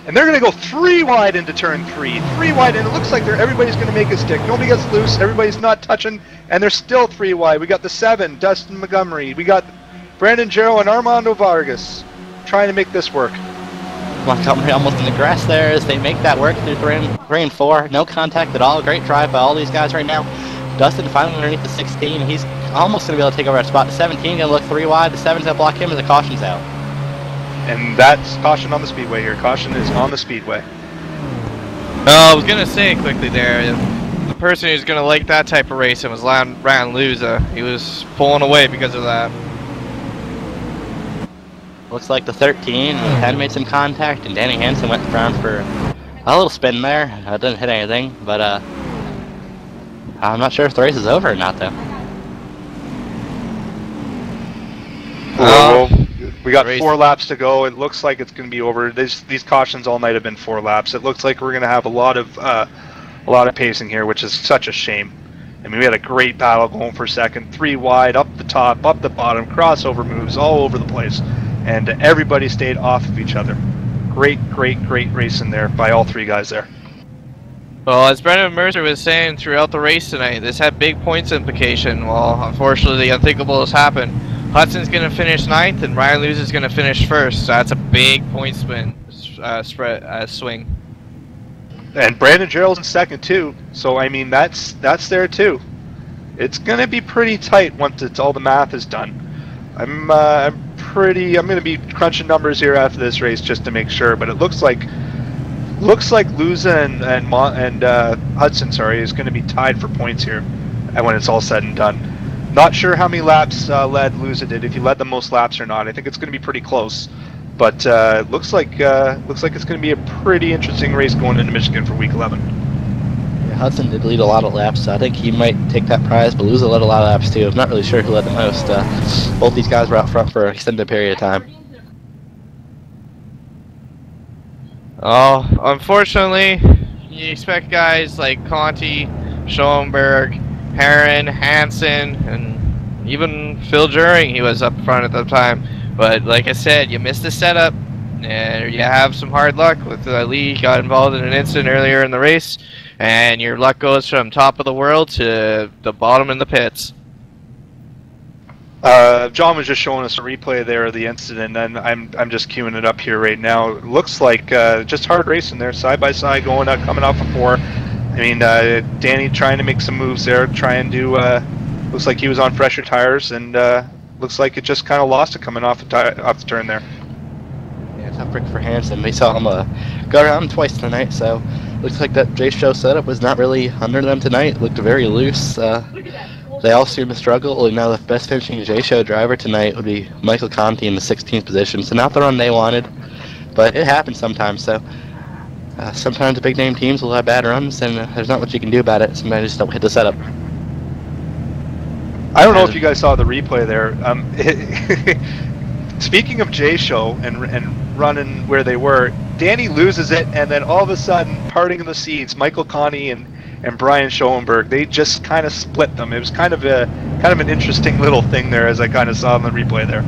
And they're going to go 3 wide into turn 3. 3 wide, and it looks like everybody's going to make a stick. Nobody gets loose, everybody's not touching, and they're still 3 wide. We got the 7, Dustin Montgomery. We got Brandon Gerald and Armando Vargas trying to make this work. Montgomery almost in the grass there as they make that work through 3 and 4. No contact at all. Great drive by all these guys right now. Dustin finally underneath the 16. He's almost going to be able to take over that spot. The 17 going to look 3 wide. The 7's going to block him as the caution's out. And that's caution on the speedway here. Caution is on the speedway. I was going to say quickly there, the person who's going to like that type of racing was Ryan Luza. He was pulling away because of that. Looks like the 13 had made some contact, and Danny Hansen went around for a little spin there. Didn't hit anything, but I'm not sure if the race is over or not, though. We got 4 laps to go. It looks like it's going to be over. These cautions all night have been 4 laps. It looks like we're going to have a lot of pacing here, which is such a shame. I mean, we had a great battle going for second. 3 wide, up the top, up the bottom, crossover moves all over the place, and everybody stayed off of each other. Great racing there by all 3 guys there. Well, as Brendan Mercer was saying throughout the race tonight, this had big points implication. Well, unfortunately, the unthinkable has happened. Hudson's going to finish 9th, and Ryan Lewis is going to finish 1st. So that's a big point swing. And Brandon Gerald's in 2nd too. So I mean, that's there too. It's going to be pretty tight once all the math is done. I'm going to be crunching numbers here after this race just to make sure, but it looks like Luza and Hudson, is going to be tied for points here, and when it's all said and done. Not sure how many laps led Luza did, if he led the most laps or not. I think it's going to be pretty close, but looks like it's going to be a pretty interesting race going into Michigan for Week 11. Yeah, Hudson did lead a lot of laps, so I think he might take that prize, but Luza led a lot of laps too. I'm not really sure who led the most. Both these guys were out front for an extended period of time. Oh, unfortunately, you expect guys like Conti, Schoenberg, Herron, Hansen, and even Phil Juring, he was up front at the time. But like I said, you missed the setup, and you have some hard luck with Lee got involved in an incident earlier in the race, and your luck goes from top of the world to the bottom in the pits. John was just showing us a replay there of the incident, and I'm just queuing it up here right now. It looks like just hard racing there, side by side, going up, coming off a 4. I mean, Danny trying to make some moves there, trying to. Looks like he was on fresher tires, and looks like it just kind of lost it coming off the turn there. Yeah, tough break for Hansen. We saw him go around twice tonight, so looks like that J-Show setup was not really under them tonight. It looked very loose. They all seem to struggle. Now the best finishing J-Show driver tonight would be Michael Conti in the 16th position. So not the run they wanted, but it happens sometimes. So sometimes the big name teams will have bad runs, and there's not much you can do about it. Sometimes just don't hit the setup. I don't know if you guys saw the replay there. Speaking of J-Show and running where they were, Danny loses it, and then all of a sudden, parting of the seeds, Michael Conti and Brian Schoenberg, they just kind of split them. It was kind of an interesting little thing there, as I kind of saw in the replay there.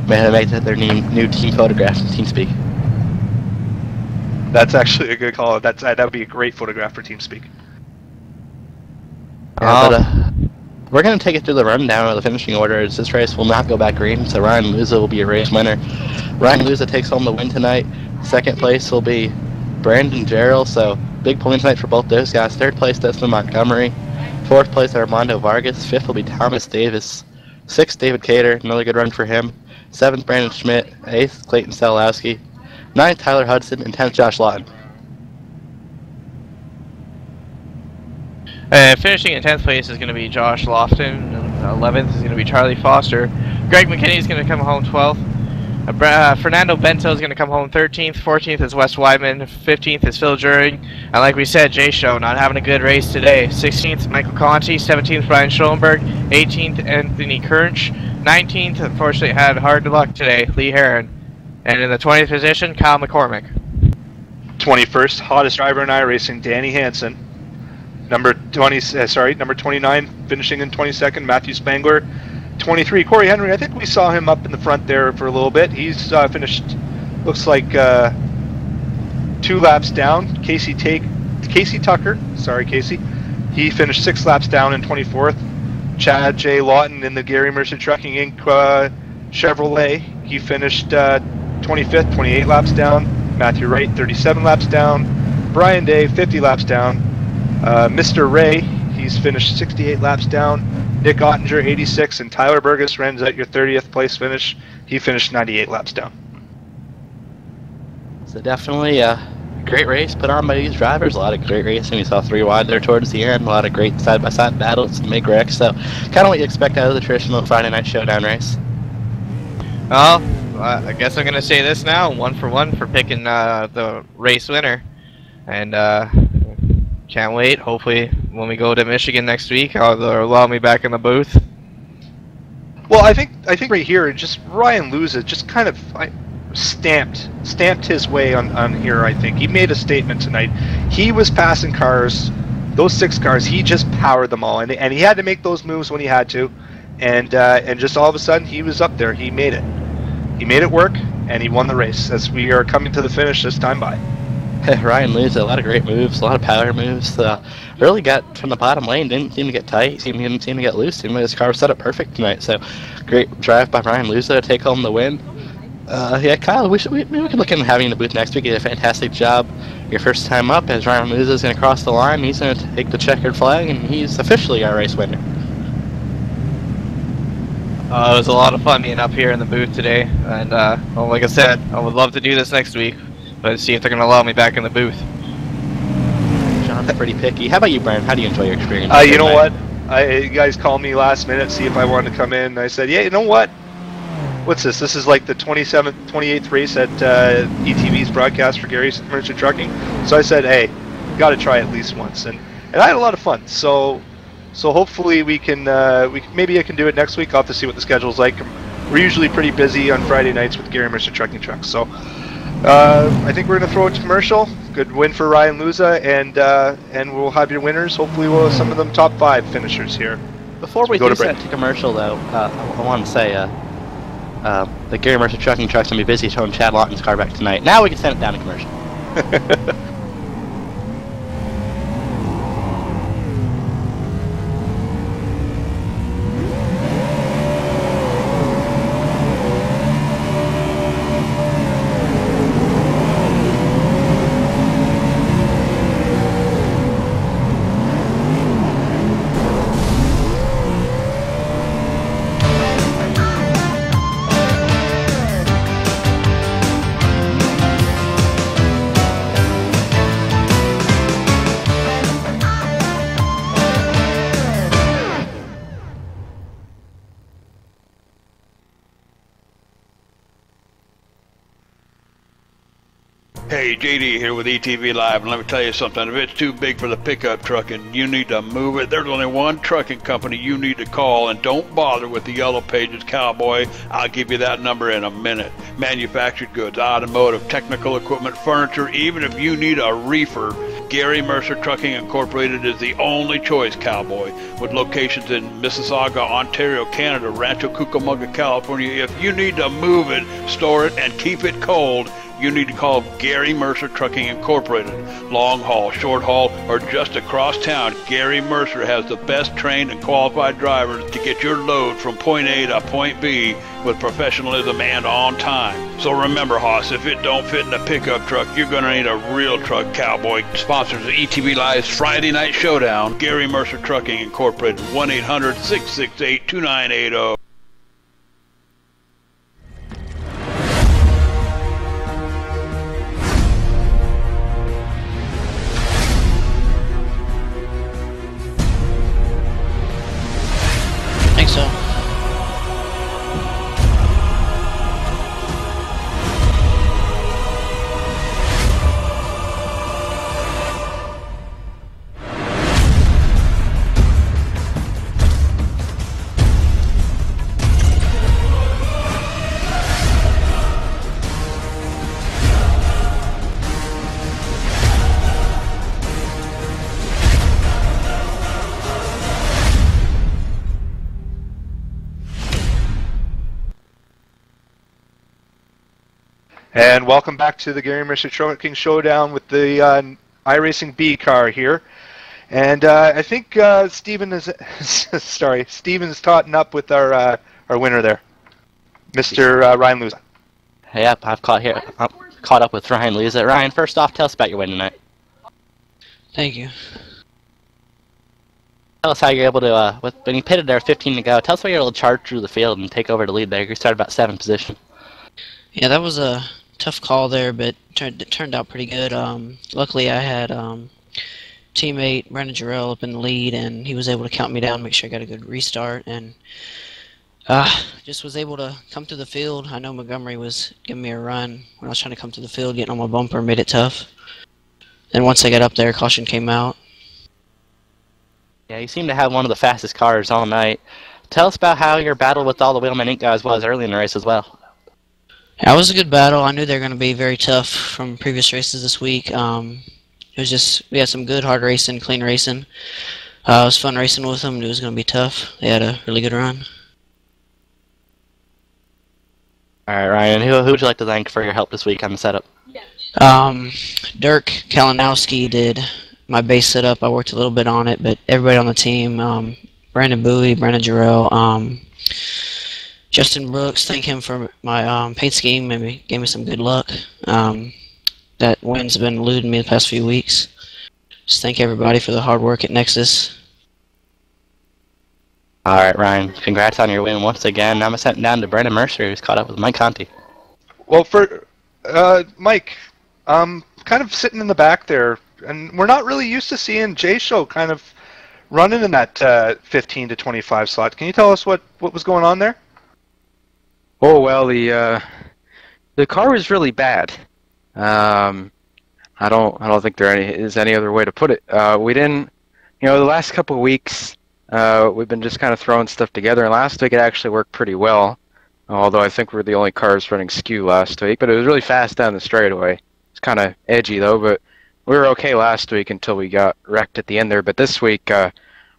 Man, they made that their new team photograph in TeamSpeak. That's actually a good call. That would be a great photograph for TeamSpeak. Yeah, but we're going to take it through the rundown of the finishing order. This race will not go back green, so Ryan Luza will be a race winner. Ryan Luza takes home the win tonight. Second place will be Brandon Jarrell, so big points tonight for both those guys. Third place, Desmond Montgomery. Fourth place, Armando Vargas. Fifth will be Thomas Davis. Sixth, David Cater. Another good run for him. Seventh, Brandon Schmidt. Eighth, Clayton Salowski. Ninth, Tyler Hudson. And 10th, Josh Lawton. Finishing in 10th place is going to be Josh Lofton. 11th is going to be Charlie Foster. Greg McKinney is going to come home 12th. Fernando Bento is going to come home 13th. 14th is Wes Weidman. 15th is Phil Juring. And like we said, J-Show not having a good race today. 16th, Michael Conti. 17th, Brian Schoenberg. 18th, Anthony Kernch. 19th, unfortunately, had hard luck today, Lee Heron. And in the 20th position, Kyle McCormick. 21st, hottest driver in iRacing, Danny Hansen. Number 29, finishing in 22nd, Matthew Spangler. 23, Corey Henry. I think we saw him up in the front there for a little bit. He's finished, looks like 2 laps down. Casey Tucker. Sorry, Casey. He finished 6 laps down in 24th. Chad J. Lawton in the Gary Mercer Trucking Inc. Chevrolet. He finished 25th, 28 laps down. Matthew Wright, 37 laps down. Brian Day, 50 laps down. Mr. Ray, he's finished 68 laps down. Nick Ottinger, 86, and Tyler Burgess runs at your 30th place finish. He finished 98 laps down. So definitely a great race put on by these drivers. A lot of great racing. We saw 3 wide there towards the end. A lot of great side-by-side battles and big wrecks. So kind of what you expect out of the traditional Friday night showdown race. Well, I guess I'm going to say this now. 1 for 1 for picking the race winner. And can't wait. Hopefully, when we go to Michigan next week, they'll allow me back in the booth. Well, I think right here, just Ryan Luza just kind of stamped his way on here. I think he made a statement tonight. He was passing cars, those 6 cars. He just powered them all, and he had to make those moves when he had to, and just all of a sudden he was up there. He made it. He made it work, and he won the race. As we are coming to the finish this time by. Ryan Luza, a lot of great moves, a lot of power moves. Really got from the bottom lane, didn't seem to get tight, didn't seem to get loose. Seemed like his car was set up perfect tonight. So, great drive by Ryan Luza to take home the win. Yeah, Kyle, we could look into having you in the booth next week. You did a fantastic job. Your first time up, as Ryan Luza is going to cross the line. He's going to take the checkered flag, and he's officially our race winner. It was a lot of fun being up here in the booth today, and well, like I said, I would love to do this next week, but see if they're going to allow me back in the booth. John's pretty picky. How about you, Brian? How do you enjoy your experience? You know what? You guys called me last minute, see if I wanted to come in. I said, yeah, you know what? What's this? This is like the 27th, 28th race at ETV's broadcast for Gary Mercer Trucking. So I said, hey, got to try at least once, and I had a lot of fun. So hopefully we can maybe I can do it next week. I'll have to see what the schedule's like. We're usually pretty busy on Friday nights with Gary Mercer Trucking Trucks. So I think we're going to throw it to commercial. Good win for Ryan Luza, and we'll have your winners. Hopefully we'll have some of them top 5 finishers here. Before we do set to commercial, though, I want to say The Gary Mercer trucking truck's going to be busy towing Chad Lawton's car back tonight. Now we can send it down to commercial. Hey, JD here with ETV Live, and let me tell you something. If it's too big for the pickup truck and you need to move it, there's only one trucking company you need to call, and don't bother with the Yellow Pages Cowboy. I'll give you that number in a minute. Manufactured goods, automotive, technical equipment, furniture, even if you need a reefer, Gary Mercer Trucking Incorporated is the only choice, Cowboy. With locations in Mississauga, Ontario, Canada, Rancho Cucamonga, California, if you need to move it, store it, and keep it cold, you need to call Gary Mercer Trucking Incorporated. Long haul, short haul, or just across town, Gary Mercer has the best trained and qualified drivers to get your load from point A to point B with professionalism and on time. So remember, Hoss, if it don't fit in a pickup truck, you're going to need a real truck, Cowboy. Sponsors of ETV Live's Friday Night Showdown, Gary Mercer Trucking Incorporated, 1-800-668-2980. So And welcome back to the Gary Mercer Trucking Showdown with the Iracing B car here. And I think Steven is Steven's totting up with our winner there, Mr. Ryan Lewis. Yep, I've caught up with Ryan Lewis. Ryan, first off, tell us about your win tonight. thank you. Tell us how you're able to, when you pitted there 15 to go, tell us how you're able to charge through the field and take over the lead there. You started about 7th position. Yeah, that was a tough call there, but it turned out pretty good. Luckily, I had teammate Brendan Jarrell up in the lead, and he was able to count me down, make sure I got a good restart, and just was able to come through the field. I know Montgomery was giving me a run when I was trying to come through the field, getting on my bumper, made it tough. And once I got up there, caution came out. Yeah, you seem to have one of the fastest cars all night. Tell us about how your battle with all the Wheelman Inc. guys was early in the race as well. Yeah, it was a good battle. I knew they were going to be very tough from previous races this week. It was just, we had some good hard racing, clean racing. It was fun racing with them. It was going to be tough. They had a really good run. All right, Ryan, who would you like to thank for your help this week on the setup? Dirk Kalinowski did my base setup. I worked a little bit on it, but everybody on the team, Brandon Bowie, Brandon Jarrell, Justin Brooks, thank him for my paint scheme. Maybe gave me some good luck. That win's been eluding me the past few weeks. Just thank everybody for the hard work at Nexus. All right, Ryan, congrats on your win once again. Now I'm sent down to Brendan Mercer, who's caught up with Mike Conti. Well, for Mike, kind of sitting in the back there, and we're not really used to seeing Jay Show kind of running in that 15 to 25 slot. Can you tell us what was going on there? Oh well, the car was really bad. I don't think there is any other way to put it. We didn't, the last couple of weeks, we've been just kind of throwing stuff together. And last week it actually worked pretty well. Although I think we're the only cars running skew last week, but it was really fast down the straightaway. It's kind of edgy though, but we were okay last week until we got wrecked at the end there. But this week,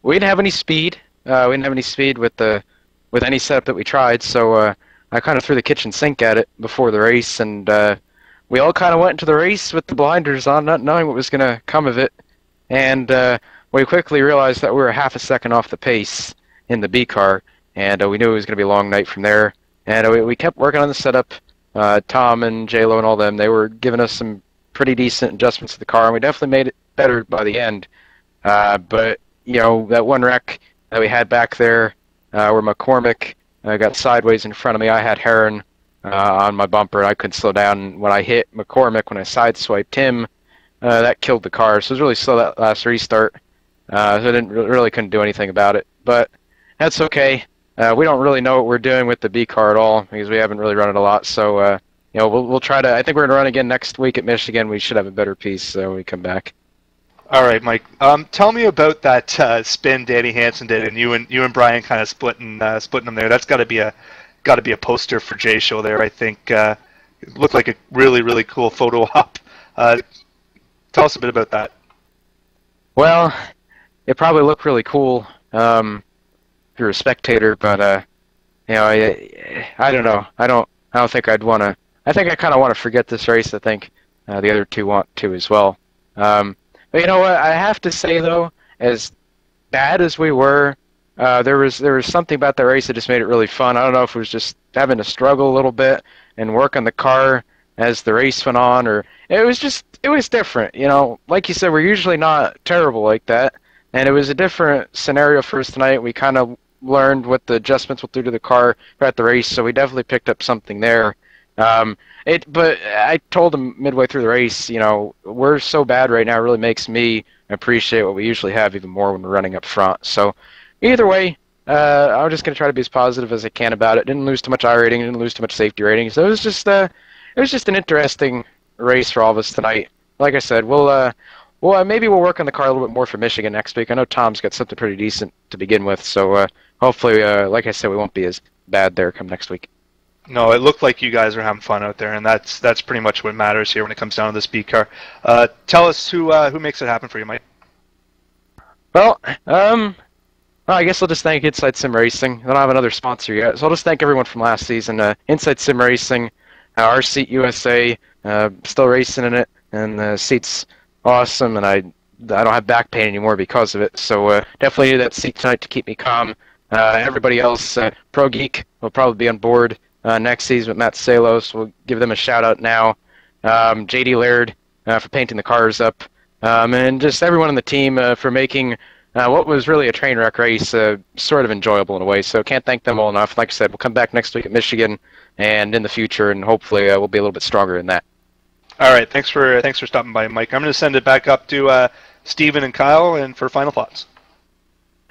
we didn't have any speed. We didn't have any speed with any setup that we tried. So I kind of threw the kitchen sink at it before the race, and we all kind of went into the race with the blinders on, not knowing what was going to come of it. And we quickly realized that we were half a second off the pace in the B car, and we knew it was going to be a long night from there. And we kept working on the setup. Tom and J-Lo and all them, they were giving us some pretty decent adjustments to the car, and we definitely made it better by the end. But, you know, that one wreck that we had back there where McCormick got sideways in front of me, I had Heron on my bumper, and I couldn't slow down. And when I hit McCormick, when I sideswiped him, that killed the car. So it was really slow, that last restart. So I really couldn't do anything about it. But that's okay. We don't really know what we're doing with the B car at all because we haven't really run it a lot. So, you know, we'll try to. I think we're gonna run again next week at Michigan. We should have a better piece when we come back. All right, Mike. Tell me about that spin Danny Hansen did, and you and Brian kind of splitting them there. That's got to be a poster for Jay Show there. I think it looked like a really cool photo op. Tell us a bit about that. Well, it probably looked really cool if you're a spectator, but you know, I don't know. I don't think I'd want to. I think I kind of want to forget this race. I think the other two want to as well. But you know what? I have to say though, as bad as we were, there was something about that race that just made it really fun. I don't know if it was just having to struggle a little bit and work on the car as the race went on, or it was different. You know, like you said, we're usually not terrible like that, and it was a different scenario for us tonight. We kind of learned what the adjustments will do to the car at the race, so we definitely picked up something there. But I told him midway through the race, you know, we're so bad right now, it really makes me appreciate what we usually have even more when we're running up front. So either way, I'm just going to try to be as positive as I can about it. Didn't lose too much I rating, didn't lose too much safety rating. So it was just an interesting race for all of us tonight. Like I said, maybe we'll work on the car a little bit more for Michigan next week. I know Tom's got something pretty decent to begin with, so hopefully, like I said, we won't be as bad there come next week. No, it looked like you guys are having fun out there, and that's pretty much what matters here when it comes down to this B car. Tell us who makes it happen for you, Mike. Well, I guess I'll just thank Inside Sim Racing. I don't have another sponsor yet, so I'll just thank everyone from last season. Inside Sim Racing, our seat USA, still racing in it, and the seat's awesome, and I don't have back pain anymore because of it. So definitely need that seat tonight to keep me calm. Everybody else, Pro Geek will probably be on board next season with Matt Salos. We'll give them a shout out now. JD Laird for painting the cars up, and just everyone on the team for making what was really a train wreck race sort of enjoyable in a way. So can't thank them all enough. Like I said, we'll come back next week at Michigan and in the future, and hopefully we'll be a little bit stronger than that. All right, thanks for stopping by, Mike. I'm going to send it back up to Steven and Kyle and for final thoughts.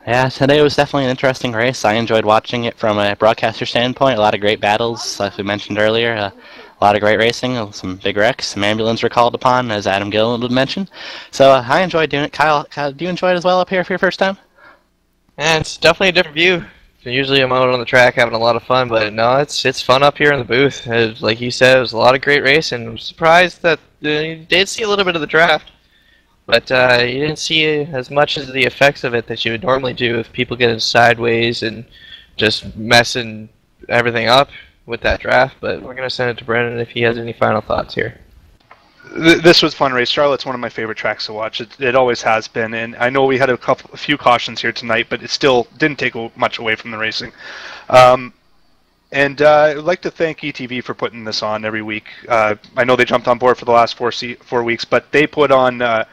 Yeah, today was definitely an interesting race. I enjoyed watching it from a broadcaster standpoint. A lot of great battles, like we mentioned earlier. A lot of great racing, some big wrecks, some ambulance were called upon, as Adam Gillen would mention. So I enjoyed doing it. Kyle, do you enjoy it as well up here for your first time? Yeah, it's definitely a different view. Usually I'm out on the track having a lot of fun, but no, it's fun up here in the booth. Like you said, it was a lot of great racing. I'm surprised that you did see a little bit of the draft. But you didn't see as much as the effects of it that you would normally do if people getting sideways and just messing everything up with that draft. But we're going to send it to Brendan if he has any final thoughts here. This was a fun race. Charlotte's one of my favorite tracks to watch. It always has been. And I know we had a few cautions here tonight, but it still didn't take much away from the racing. And I'd like to thank ETV for putting this on every week. I know they jumped on board for the last 4 weeks, but they put on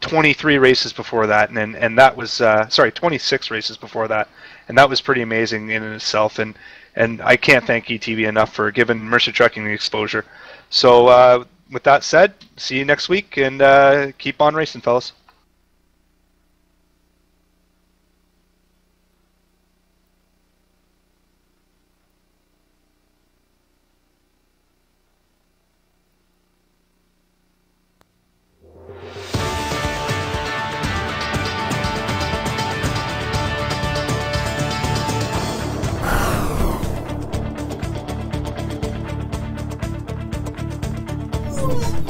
23 races before that, and that was 26 races before that, and that was pretty amazing in itself. And I can't thank ETV enough for giving Mercer Trucking the exposure. So with that said, see you next week, and keep on racing, fellas.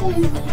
Thank you.